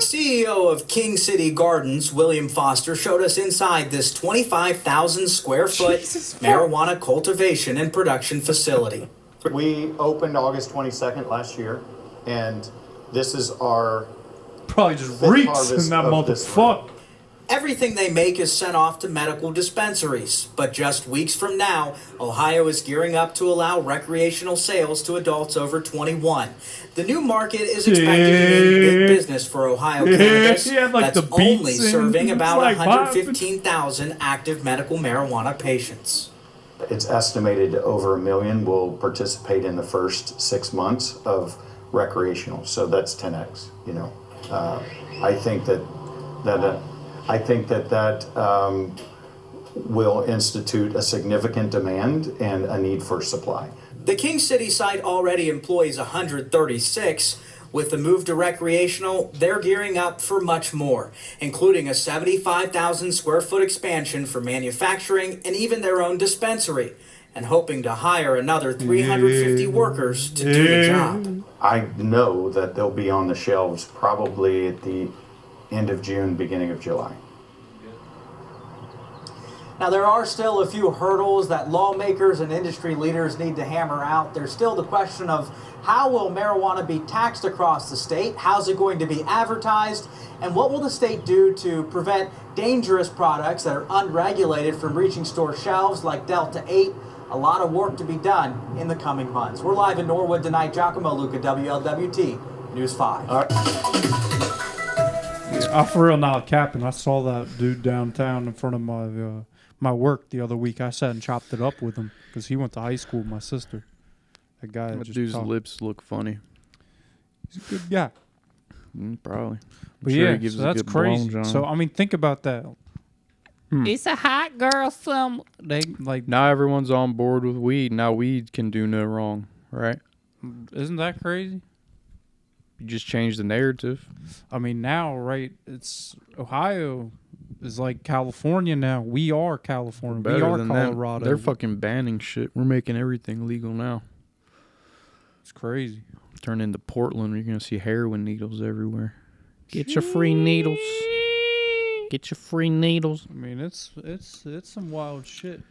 [SPEAKER 16] CEO of King City Gardens, William Foster, showed us inside this 25,000 square foot marijuana cultivation and production facility.
[SPEAKER 17] We opened August 22nd last year, and this is our
[SPEAKER 1] probably just
[SPEAKER 17] fifth
[SPEAKER 1] reeks
[SPEAKER 17] harvest
[SPEAKER 1] in that
[SPEAKER 17] of this
[SPEAKER 1] motherfucker.
[SPEAKER 16] Everything they make is sent off to medical dispensaries, but just weeks from now, Ohio is gearing up to allow recreational sales to adults over 21. The new market is expected to mean big business for Ohio cannabis
[SPEAKER 1] He had, like,
[SPEAKER 16] that's
[SPEAKER 1] the beats
[SPEAKER 16] only
[SPEAKER 1] in.
[SPEAKER 16] serving
[SPEAKER 1] It's
[SPEAKER 16] about
[SPEAKER 1] like
[SPEAKER 16] 115,000 active medical marijuana patients.
[SPEAKER 17] It's estimated over 1 million will participate in the first 6 months of recreational. So that's 10x. You know, I think that will institute a significant demand and a need for supply.
[SPEAKER 16] The King City site already employs 136. With the move to recreational, they're gearing up for much more, including a 75,000 square foot expansion for manufacturing and even their own dispensary, and hoping to hire another 350 workers to do the job.
[SPEAKER 17] I know that they'll be on the shelves probably at the end of June, beginning of July.
[SPEAKER 16] Now, there are still a few hurdles that lawmakers and industry leaders need to hammer out. There's still the question of how will marijuana be taxed across the state? How's it going to be advertised? And what will the state do to prevent dangerous products that are unregulated from reaching store shelves like Delta 8? A lot of work to be done in the coming months. We're live in Norwood tonight. Giacomo Luca, WLWT News 5.
[SPEAKER 1] I'm for real not capping. I saw that dude downtown in front of my work the other week. I sat and chopped it up with him because he went to high school with my sister. That guy
[SPEAKER 2] That
[SPEAKER 1] just
[SPEAKER 2] dude's
[SPEAKER 1] talked.
[SPEAKER 2] lips look funny.
[SPEAKER 1] He's a good guy.
[SPEAKER 2] Probably.
[SPEAKER 1] But
[SPEAKER 2] I'm sure
[SPEAKER 1] yeah,
[SPEAKER 2] he gives
[SPEAKER 1] so
[SPEAKER 2] a
[SPEAKER 1] that's
[SPEAKER 2] good
[SPEAKER 1] crazy.
[SPEAKER 2] blowjob.
[SPEAKER 1] So I mean, think about that.
[SPEAKER 6] It's a hot girl summer.
[SPEAKER 1] They like
[SPEAKER 2] now everyone's on board with weed. Now weed can do no wrong, right?
[SPEAKER 1] Isn't that crazy?
[SPEAKER 2] You just change the narrative.
[SPEAKER 1] I mean, now, right? It's Ohio is like California now. We are California. We
[SPEAKER 2] Better
[SPEAKER 1] are
[SPEAKER 2] than them.
[SPEAKER 1] Colorado.
[SPEAKER 2] They're fucking banning shit. We're making everything legal now.
[SPEAKER 1] It's crazy.
[SPEAKER 2] Turn into Portland, you're gonna see heroin needles everywhere. Get your free needles. Get your free needles.
[SPEAKER 1] I mean, it's some wild shit.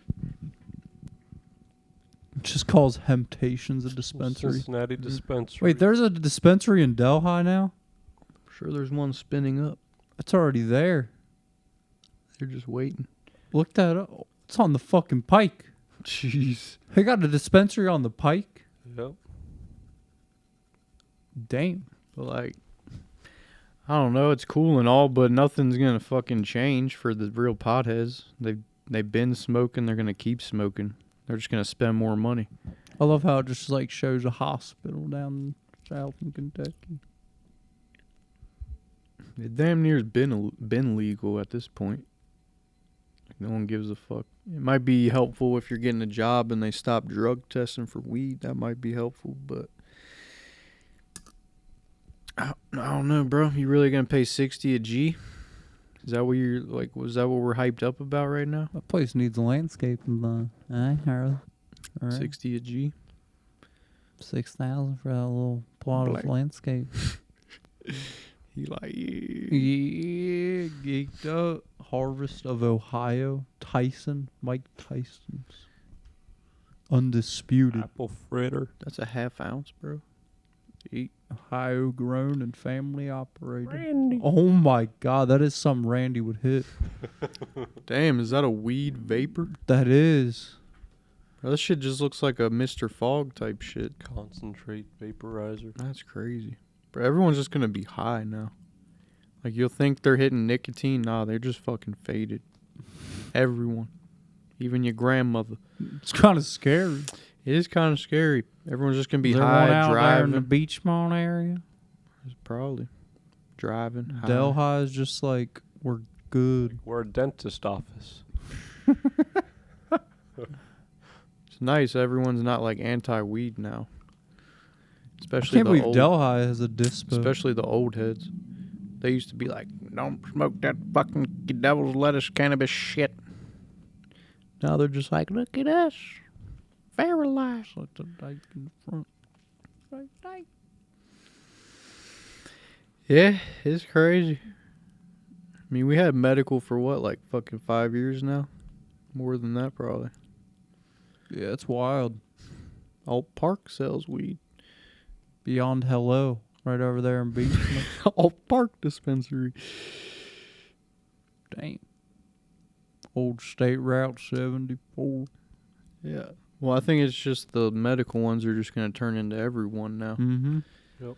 [SPEAKER 1] It just calls Hemptations a dispensary.
[SPEAKER 3] Cincinnati dispensary.
[SPEAKER 1] Wait, there's a dispensary in Delhi now?
[SPEAKER 2] Sure, there's one spinning up.
[SPEAKER 1] It's already there.
[SPEAKER 2] They're just waiting.
[SPEAKER 1] Look that up. It's on the fucking Pike.
[SPEAKER 2] Jeez.
[SPEAKER 1] They got a dispensary on the Pike?
[SPEAKER 3] Yep.
[SPEAKER 1] Damn.
[SPEAKER 2] But like, I don't know. It's cool and all, but nothing's gonna fucking change for the real potheads. They've been smoking. They're gonna keep smoking. They're just gonna spend more money.
[SPEAKER 1] I love how it just like shows a hospital down south in Kentucky.
[SPEAKER 2] It damn near's been legal at this point. No one gives a fuck. It might be helpful if you're getting a job and they stop drug testing for weed. That might be helpful, but I don't know, bro. You really gonna pay $60 a G? Is that what you're like? Was that what we're hyped up about right now?
[SPEAKER 1] That place needs landscaping done. Harley. All right.
[SPEAKER 2] $60 a G.
[SPEAKER 1] 6,000 for that little plot
[SPEAKER 2] Black.
[SPEAKER 1] of landscape.
[SPEAKER 2] He like,
[SPEAKER 1] Yeah, geeked up. Harvest of Ohio. Mike Tyson's. Undisputed.
[SPEAKER 3] Apple fritter.
[SPEAKER 2] That's a half ounce, bro. Eat.
[SPEAKER 1] Ohio grown and family operated.
[SPEAKER 6] Randy.
[SPEAKER 1] Oh my god, that is something Randy would hit.
[SPEAKER 2] Damn, is that a weed vapor?
[SPEAKER 1] That is.
[SPEAKER 2] Bro, this shit just looks like a Mr. Fogg type shit.
[SPEAKER 3] Concentrate vaporizer.
[SPEAKER 2] That's crazy. Bro, everyone's just gonna be high now. Like, you'll think they're hitting nicotine. Nah, they're just fucking faded. Everyone. Even your grandmother.
[SPEAKER 1] It's kind of scary.
[SPEAKER 2] It is kind of scary. Everyone's just gonna be
[SPEAKER 1] Is there
[SPEAKER 2] high,
[SPEAKER 1] one out there in
[SPEAKER 2] driving.
[SPEAKER 1] the Beachmont area?
[SPEAKER 2] Probably. Driving. High.
[SPEAKER 1] Delhi is just like, we're good.
[SPEAKER 3] We're a dentist office.
[SPEAKER 2] It's nice. Everyone's not like anti-weed now.
[SPEAKER 1] I
[SPEAKER 2] Especially
[SPEAKER 1] can't
[SPEAKER 2] the
[SPEAKER 1] believe
[SPEAKER 2] old,
[SPEAKER 1] Delhi has a dispo.
[SPEAKER 2] especially the old heads. They used to be like, "Don't smoke that fucking devil's lettuce cannabis shit." Now they're just like, "Look at us, very life."
[SPEAKER 1] Like the dyke in the front.
[SPEAKER 2] Yeah, it's crazy. I mean, we had medical for what, like fucking 5 years now? More than that, probably.
[SPEAKER 1] Yeah, it's wild.
[SPEAKER 2] Alt Park sells weed.
[SPEAKER 1] Beyond Hello, right over there in Beachmont.
[SPEAKER 2] Alt Park dispensary.
[SPEAKER 1] Damn. Old State Route 74.
[SPEAKER 2] Yeah. Well, I think it's just the medical ones are just going to turn into everyone now.
[SPEAKER 1] Mm-hmm.
[SPEAKER 3] Yep.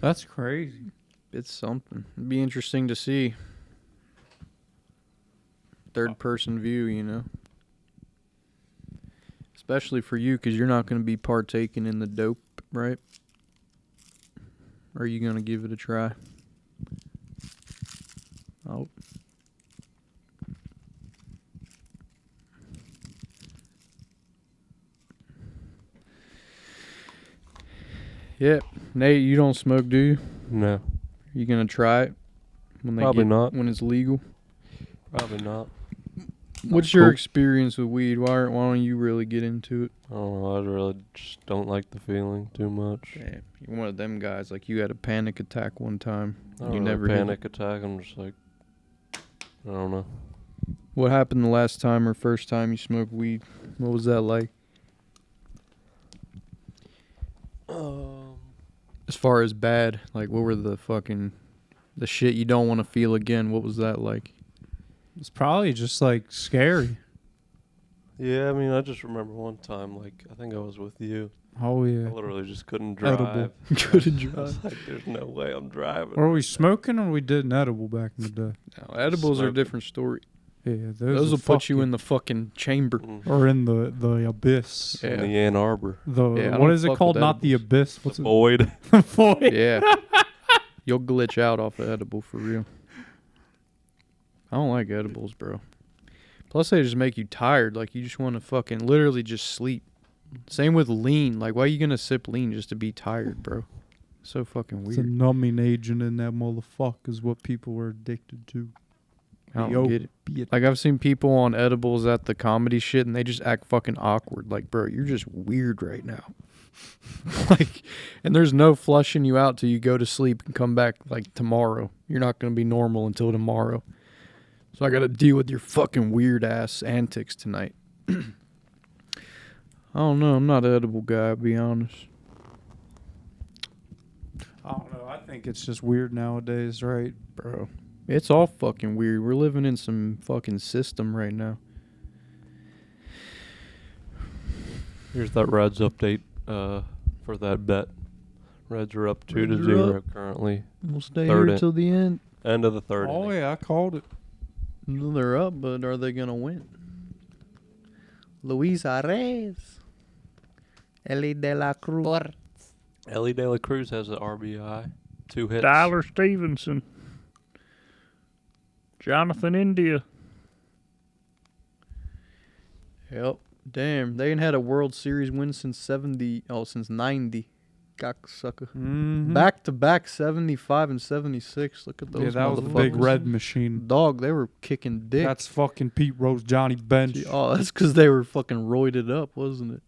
[SPEAKER 1] That's crazy.
[SPEAKER 2] It's something. It'd be interesting to see. Third person view, you know. Especially for you, because you're not going to be partaking in the dope, right? Or are you going to give it a try? Oh. Yeah. Nate, you don't smoke, do you?
[SPEAKER 3] No.
[SPEAKER 2] You gonna try it
[SPEAKER 3] Probably not.
[SPEAKER 2] when it's legal?
[SPEAKER 3] Probably not.
[SPEAKER 2] What's your experience with weed? Why don't you really get into it?
[SPEAKER 3] I don't know. I really just don't like the feeling too much.
[SPEAKER 2] Damn, you're one of them guys. Like you had a panic attack one time.
[SPEAKER 3] I don't
[SPEAKER 2] You
[SPEAKER 3] really
[SPEAKER 2] never hit it.
[SPEAKER 3] panic attack. I'm just like, I don't know.
[SPEAKER 2] What happened the last time or first time you smoked weed? What was that like? As far as bad, like what were the shit you don't want to feel again? What was that like?
[SPEAKER 1] It's probably just like scary.
[SPEAKER 3] Yeah, I mean, I just remember one time, like, I think I was with you.
[SPEAKER 1] Oh, yeah.
[SPEAKER 3] I literally just couldn't drive.
[SPEAKER 1] Edible.
[SPEAKER 2] Couldn't
[SPEAKER 3] I was
[SPEAKER 2] drive.
[SPEAKER 3] like, there's no way I'm driving.
[SPEAKER 1] Were we smoking or we did an edible back in the day?
[SPEAKER 2] No, edibles are a
[SPEAKER 3] Smoking.
[SPEAKER 2] different story.
[SPEAKER 1] Yeah,
[SPEAKER 2] Those will put you in the fucking chamber.
[SPEAKER 1] Or in the abyss.
[SPEAKER 2] Yeah.
[SPEAKER 3] In the Ann Arbor.
[SPEAKER 1] The
[SPEAKER 2] Yeah, I
[SPEAKER 1] what
[SPEAKER 2] don't
[SPEAKER 1] is it
[SPEAKER 2] fuck
[SPEAKER 1] called?
[SPEAKER 2] with
[SPEAKER 1] Not the abyss. What's it?
[SPEAKER 3] Void.
[SPEAKER 1] Void.
[SPEAKER 2] Yeah. You'll glitch out off of edible for real. I don't like edibles, bro. Plus, they just make you tired. Like, you just want to fucking literally just sleep. Same with lean. Like, why are you going to sip lean just to be tired, bro? So fucking
[SPEAKER 1] It's a
[SPEAKER 2] weird.
[SPEAKER 1] numbing agent in that motherfucker is what people were addicted to.
[SPEAKER 2] I don't get it. Like, I've seen people on edibles at the comedy shit, and they just act fucking awkward. Like, bro, you're just weird right now. Like, and there's no flushing you out till you go to sleep and come back, like, tomorrow. You're not going to be normal until tomorrow. So I got to deal with your fucking weird ass antics tonight. I don't know. I'm not an edible guy, I'll be honest.
[SPEAKER 1] I don't know. I think it's just weird nowadays, right?
[SPEAKER 2] Bro, it's all fucking weird. We're living in some fucking system right now.
[SPEAKER 3] Here's that Reds update for that bet. Reds are up 2-0
[SPEAKER 2] Reds are up.
[SPEAKER 3] currently.
[SPEAKER 2] We'll stay
[SPEAKER 3] Third
[SPEAKER 2] here
[SPEAKER 3] in-
[SPEAKER 2] till the end.
[SPEAKER 3] End of the third.
[SPEAKER 1] Oh,
[SPEAKER 3] inning.
[SPEAKER 1] yeah, I called it.
[SPEAKER 2] They're up, but are they going to win? Luis Arez. Eli de la Cruz.
[SPEAKER 3] Ellie De La Cruz has an RBI. 2 hits.
[SPEAKER 6] Tyler Stevenson. Jonathan India.
[SPEAKER 2] Yep. Damn, they ain't had a World Series win since since 90. Cocksucker.
[SPEAKER 1] Mhm.
[SPEAKER 2] Back to back 75 and 76. Look at those
[SPEAKER 1] Yeah, that was the big
[SPEAKER 2] motherfuckers.
[SPEAKER 1] red machine.
[SPEAKER 2] Dog, they were kicking dick.
[SPEAKER 1] That's fucking Pete Rose, Johnny Bench.
[SPEAKER 2] Oh, that's because they were fucking roided up, wasn't it?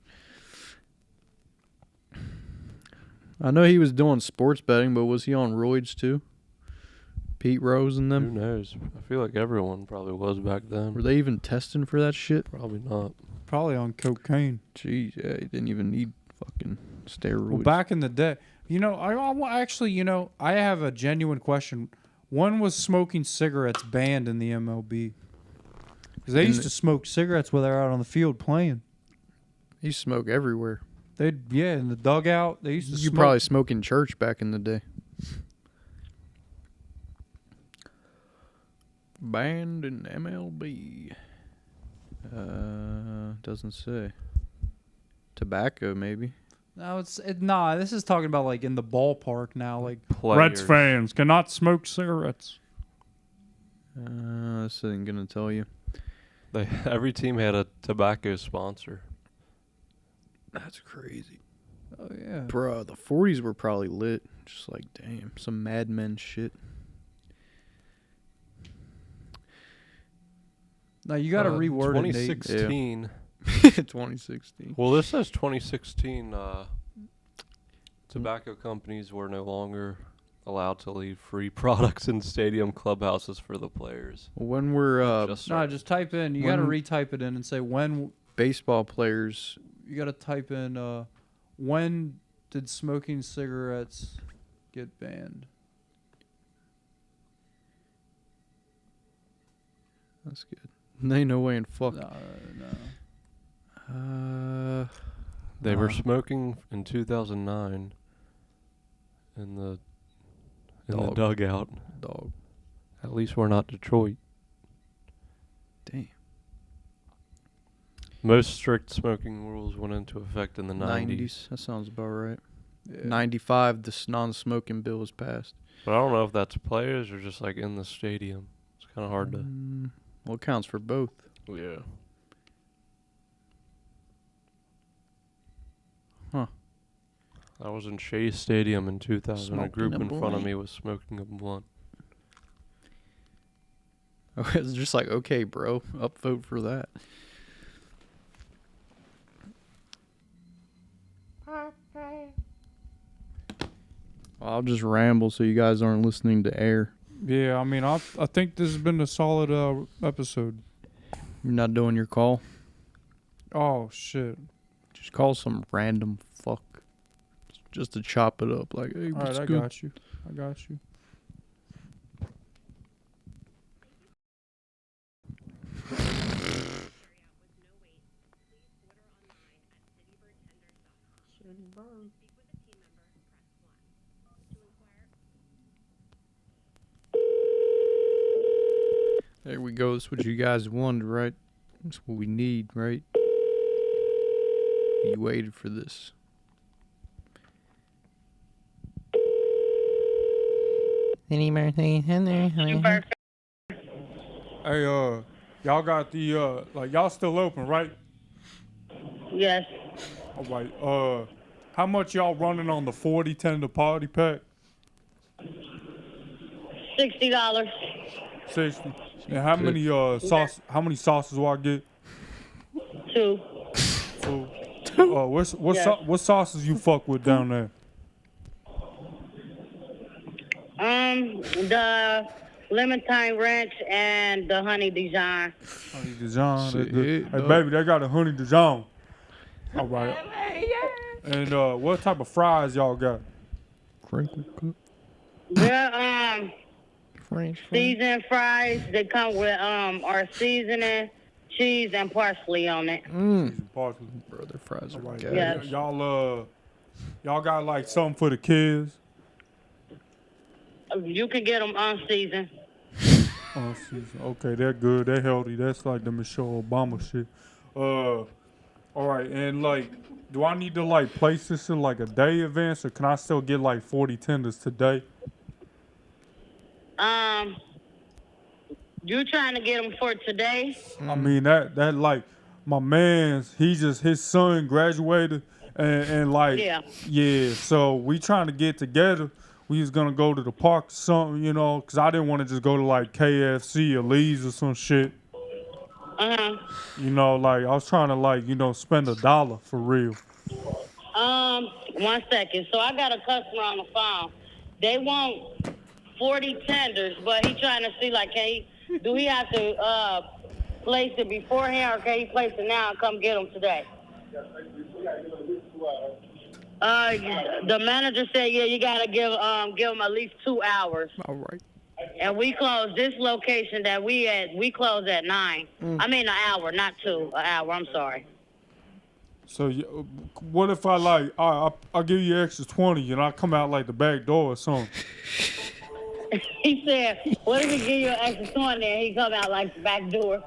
[SPEAKER 2] I know he was doing sports betting, but was he on roids too? Pete Rose and
[SPEAKER 3] Who
[SPEAKER 2] them?
[SPEAKER 3] knows? I feel like everyone probably was back then.
[SPEAKER 2] Were they even testing for that shit?
[SPEAKER 3] Probably not.
[SPEAKER 1] Probably on cocaine.
[SPEAKER 2] Jeez, yeah, he didn't even need fucking steroids.
[SPEAKER 1] Well, back in the day, I actually, I have a genuine question. When was smoking cigarettes banned in the MLB? Because they used to smoke cigarettes while they were out on the field playing.
[SPEAKER 2] He smoked everywhere.
[SPEAKER 1] In the dugout. They used to
[SPEAKER 2] You
[SPEAKER 1] smoke.
[SPEAKER 2] probably smoke in church back in the day. Banned in MLB. Doesn't say. Tobacco, maybe.
[SPEAKER 1] No, this is talking about like in the ballpark now. Like
[SPEAKER 6] Reds fans cannot smoke cigarettes.
[SPEAKER 2] This isn't gonna tell you.
[SPEAKER 3] Every team had a tobacco sponsor.
[SPEAKER 2] That's crazy.
[SPEAKER 1] Oh yeah,
[SPEAKER 2] Bro, the 40s were probably lit. Just like, damn, some Mad Men shit.
[SPEAKER 1] now you got to reword it. Nate.
[SPEAKER 3] 2016.
[SPEAKER 2] 2016.
[SPEAKER 3] Well, this says 2016. Tobacco companies were no longer allowed to leave free products in stadium clubhouses for the players.
[SPEAKER 2] When we're
[SPEAKER 1] Just type in. You got to retype it in and say when.
[SPEAKER 2] baseball players.
[SPEAKER 1] You got to type in when did smoking cigarettes get banned?
[SPEAKER 2] That's good. They no way in fuck.
[SPEAKER 1] No.
[SPEAKER 3] They were smoking in 2009 in the dugout.
[SPEAKER 2] Dog.
[SPEAKER 3] At least we're not Detroit.
[SPEAKER 2] Damn.
[SPEAKER 3] Most strict smoking rules went into effect in the 90s.
[SPEAKER 2] That sounds about right.
[SPEAKER 1] Yeah.
[SPEAKER 2] 95, the non-smoking bill was passed.
[SPEAKER 3] But I don't know if that's players or just like in the stadium. It's kind of hard to.
[SPEAKER 2] Well, it counts for both.
[SPEAKER 3] Yeah.
[SPEAKER 2] Huh.
[SPEAKER 3] I was in Shea Stadium in 2000.
[SPEAKER 2] Smoking
[SPEAKER 3] a group
[SPEAKER 2] a
[SPEAKER 3] in front of
[SPEAKER 2] blunt.
[SPEAKER 3] me was smoking a blunt.
[SPEAKER 2] I was just like, okay, bro, upvote for that. I'll just ramble so you guys aren't listening to air.
[SPEAKER 1] Yeah, I mean, I think this has been a solid episode.
[SPEAKER 2] You're not doing your call?
[SPEAKER 1] Oh, shit.
[SPEAKER 2] Just call some random fuck. Just to chop it up. Like, hey,
[SPEAKER 1] All right,
[SPEAKER 2] what's
[SPEAKER 1] I
[SPEAKER 2] good?
[SPEAKER 1] got you. I got you.
[SPEAKER 2] There we go. That's what you guys wanted, right? That's what we need, right? You waited for this.
[SPEAKER 1] Any birthday, Hey, y'all got the, like, y'all still open, right?
[SPEAKER 18] Yes.
[SPEAKER 1] All right, how much y'all running on the 40 tender party pack?
[SPEAKER 18] $60.
[SPEAKER 1] 60. And how many, how many sauces do I get?
[SPEAKER 18] 2.
[SPEAKER 1] 2. What
[SPEAKER 18] Yes.
[SPEAKER 1] what sauces you fuck with down there?
[SPEAKER 18] The lemon thyme ranch and the honey Dijon.
[SPEAKER 1] Honey Dijon.
[SPEAKER 2] Shit,
[SPEAKER 1] Hey,
[SPEAKER 2] dog.
[SPEAKER 1] baby, they got a honey Dijon. All right. And what type of fries y'all got?
[SPEAKER 2] Crinkle cut.
[SPEAKER 18] They're
[SPEAKER 2] French
[SPEAKER 18] seasoned fries. They come with our seasoning, cheese, and parsley on it.
[SPEAKER 1] Parsley.
[SPEAKER 2] Brother, fries are
[SPEAKER 1] Right.
[SPEAKER 2] gas.
[SPEAKER 18] Yes.
[SPEAKER 1] Y'all got like something for the kids?
[SPEAKER 18] You can get them unseasoned.
[SPEAKER 1] Oh, okay, they're good. They're healthy. That's like the Michelle Obama shit. All right, and like, do I need to like place this in like a day advance, or can I still get like 40 tenders today?
[SPEAKER 18] You trying to get them for today?
[SPEAKER 1] I mean that like my man's his son graduated and like
[SPEAKER 18] Yeah.
[SPEAKER 1] so we trying to get together. We was gonna go to the park or something, you know, cause I didn't want to just go to like KFC or Lee's or some shit. You know, like I was trying to like, you know, spend $1 for real.
[SPEAKER 18] 1 second. So I got a customer on the phone. They want 40 tenders, but he trying to see like, do he have to place it beforehand, or can he place it now and come get them today? The manager said, yeah, you gotta give them at least 2 hours.
[SPEAKER 2] All right.
[SPEAKER 18] And we close this location that we close at 9. I mean an hour, not 2. An hour. I'm sorry.
[SPEAKER 1] So what if I like I'll give you extra 20 and I come out like the back door or something?
[SPEAKER 18] He said, what if we give you an extra 20 and he come out like the back door?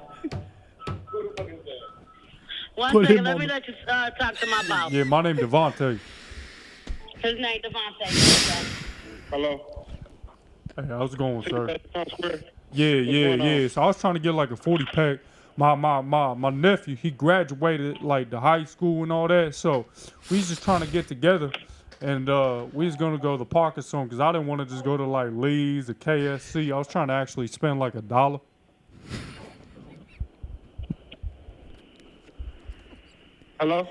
[SPEAKER 18] 1
[SPEAKER 1] Put
[SPEAKER 18] second,
[SPEAKER 1] him
[SPEAKER 18] let
[SPEAKER 1] on
[SPEAKER 18] me
[SPEAKER 1] the-
[SPEAKER 18] let you talk to my boss.
[SPEAKER 1] Yeah, my name Devontae.
[SPEAKER 18] His name Devontae.
[SPEAKER 19] Hello.
[SPEAKER 1] Hey, how's it going, sir?
[SPEAKER 19] Town Square.
[SPEAKER 1] Yeah. So I was trying to get like a 40 pack. My nephew, he graduated like the high school and all that. So we was just trying to get together, and we was gonna go to the park or something, cause I didn't want to just go to like Lee's or KFC. I was trying to actually spend like $1.
[SPEAKER 19] Hello.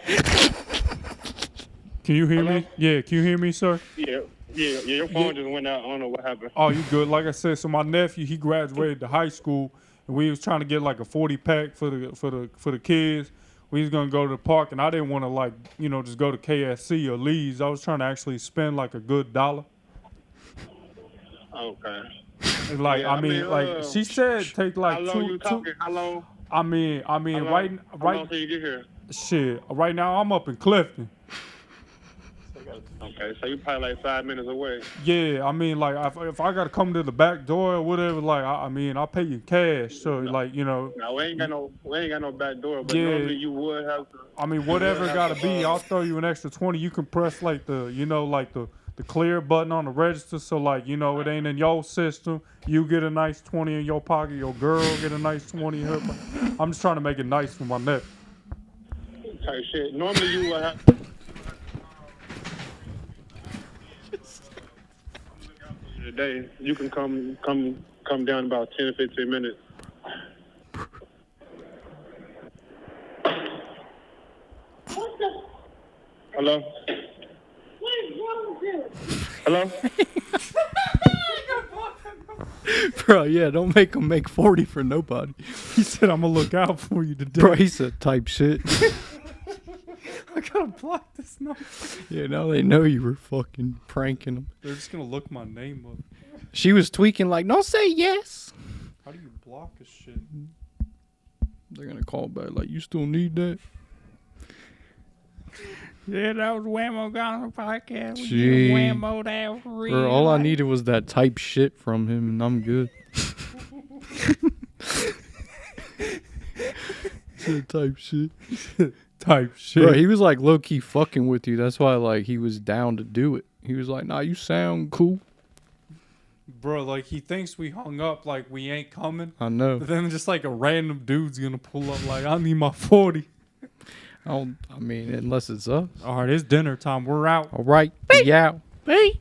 [SPEAKER 1] Can you hear me? Yeah, can you hear me, sir?
[SPEAKER 19] Yeah. Your phone just went out. I don't know what happened.
[SPEAKER 1] Oh, you good? Like I said, so my nephew, he graduated the high school, and we was trying to get like a 40 pack for the kids. We was gonna go to the park, and I didn't want to like, you know, just go to KFC or Lee's. I was trying to actually spend like a good $1.
[SPEAKER 19] Okay.
[SPEAKER 1] And like,
[SPEAKER 19] Yeah,
[SPEAKER 1] I mean, like she said, take like
[SPEAKER 19] how long you
[SPEAKER 1] two.
[SPEAKER 19] talking? How long?
[SPEAKER 1] I mean,
[SPEAKER 19] How long,
[SPEAKER 1] right.
[SPEAKER 19] How long till you get here?
[SPEAKER 1] Shit, right now I'm up in Clifton.
[SPEAKER 19] Okay, so you probably like 5 minutes away.
[SPEAKER 1] Yeah, I mean, like if I gotta come to the back door or whatever, like I mean, I'll pay you cash. So like, you know.
[SPEAKER 19] Now we ain't got no back door, but
[SPEAKER 1] Yeah.
[SPEAKER 19] normally you would have to.
[SPEAKER 1] I mean, whatever it gotta be, I'll throw you an extra 20. You can press like the, you know, like the clear button on the register. So like, you know, it ain't in your system. You get a nice 20 in your pocket. Your girl get a nice 20 in her pocket. I'm just trying to make it nice for my neck.
[SPEAKER 19] Type shit. Normally you would have. today. You can come down in about 10 or 15 minutes. Hello?
[SPEAKER 18] What is wrong with you?
[SPEAKER 19] Hello?
[SPEAKER 2] Bro, yeah, don't make him make 40 for nobody.
[SPEAKER 1] He said, I'm going to look out for you today.
[SPEAKER 2] Bro, he said type shit.
[SPEAKER 1] I got to block this number.
[SPEAKER 2] Yeah, now they know you were fucking pranking them.
[SPEAKER 1] They're just going to look my name up.
[SPEAKER 2] She was tweaking like, no, say yes.
[SPEAKER 1] How do you block a shit?
[SPEAKER 2] They're going to call back like, you still need that?
[SPEAKER 6] Yeah, that was Wammo Gonzo podcast. We
[SPEAKER 2] Gee.
[SPEAKER 6] get Wammo that for real.
[SPEAKER 2] Bro, all I needed was that type shit from him, and I'm good. Said type shit.
[SPEAKER 1] Type shit.
[SPEAKER 2] Bro, he was like low key fucking with you. That's why like he was down to do it. He was like, nah, you sound cool.
[SPEAKER 1] Bro, like he thinks we hung up like we ain't coming.
[SPEAKER 2] I know.
[SPEAKER 1] But then just like a random dude's gonna pull up like, I need my 40.
[SPEAKER 2] I mean, unless it's us.
[SPEAKER 1] All right, it's dinner time. We're out.
[SPEAKER 2] All right. Yeah.
[SPEAKER 1] Bye.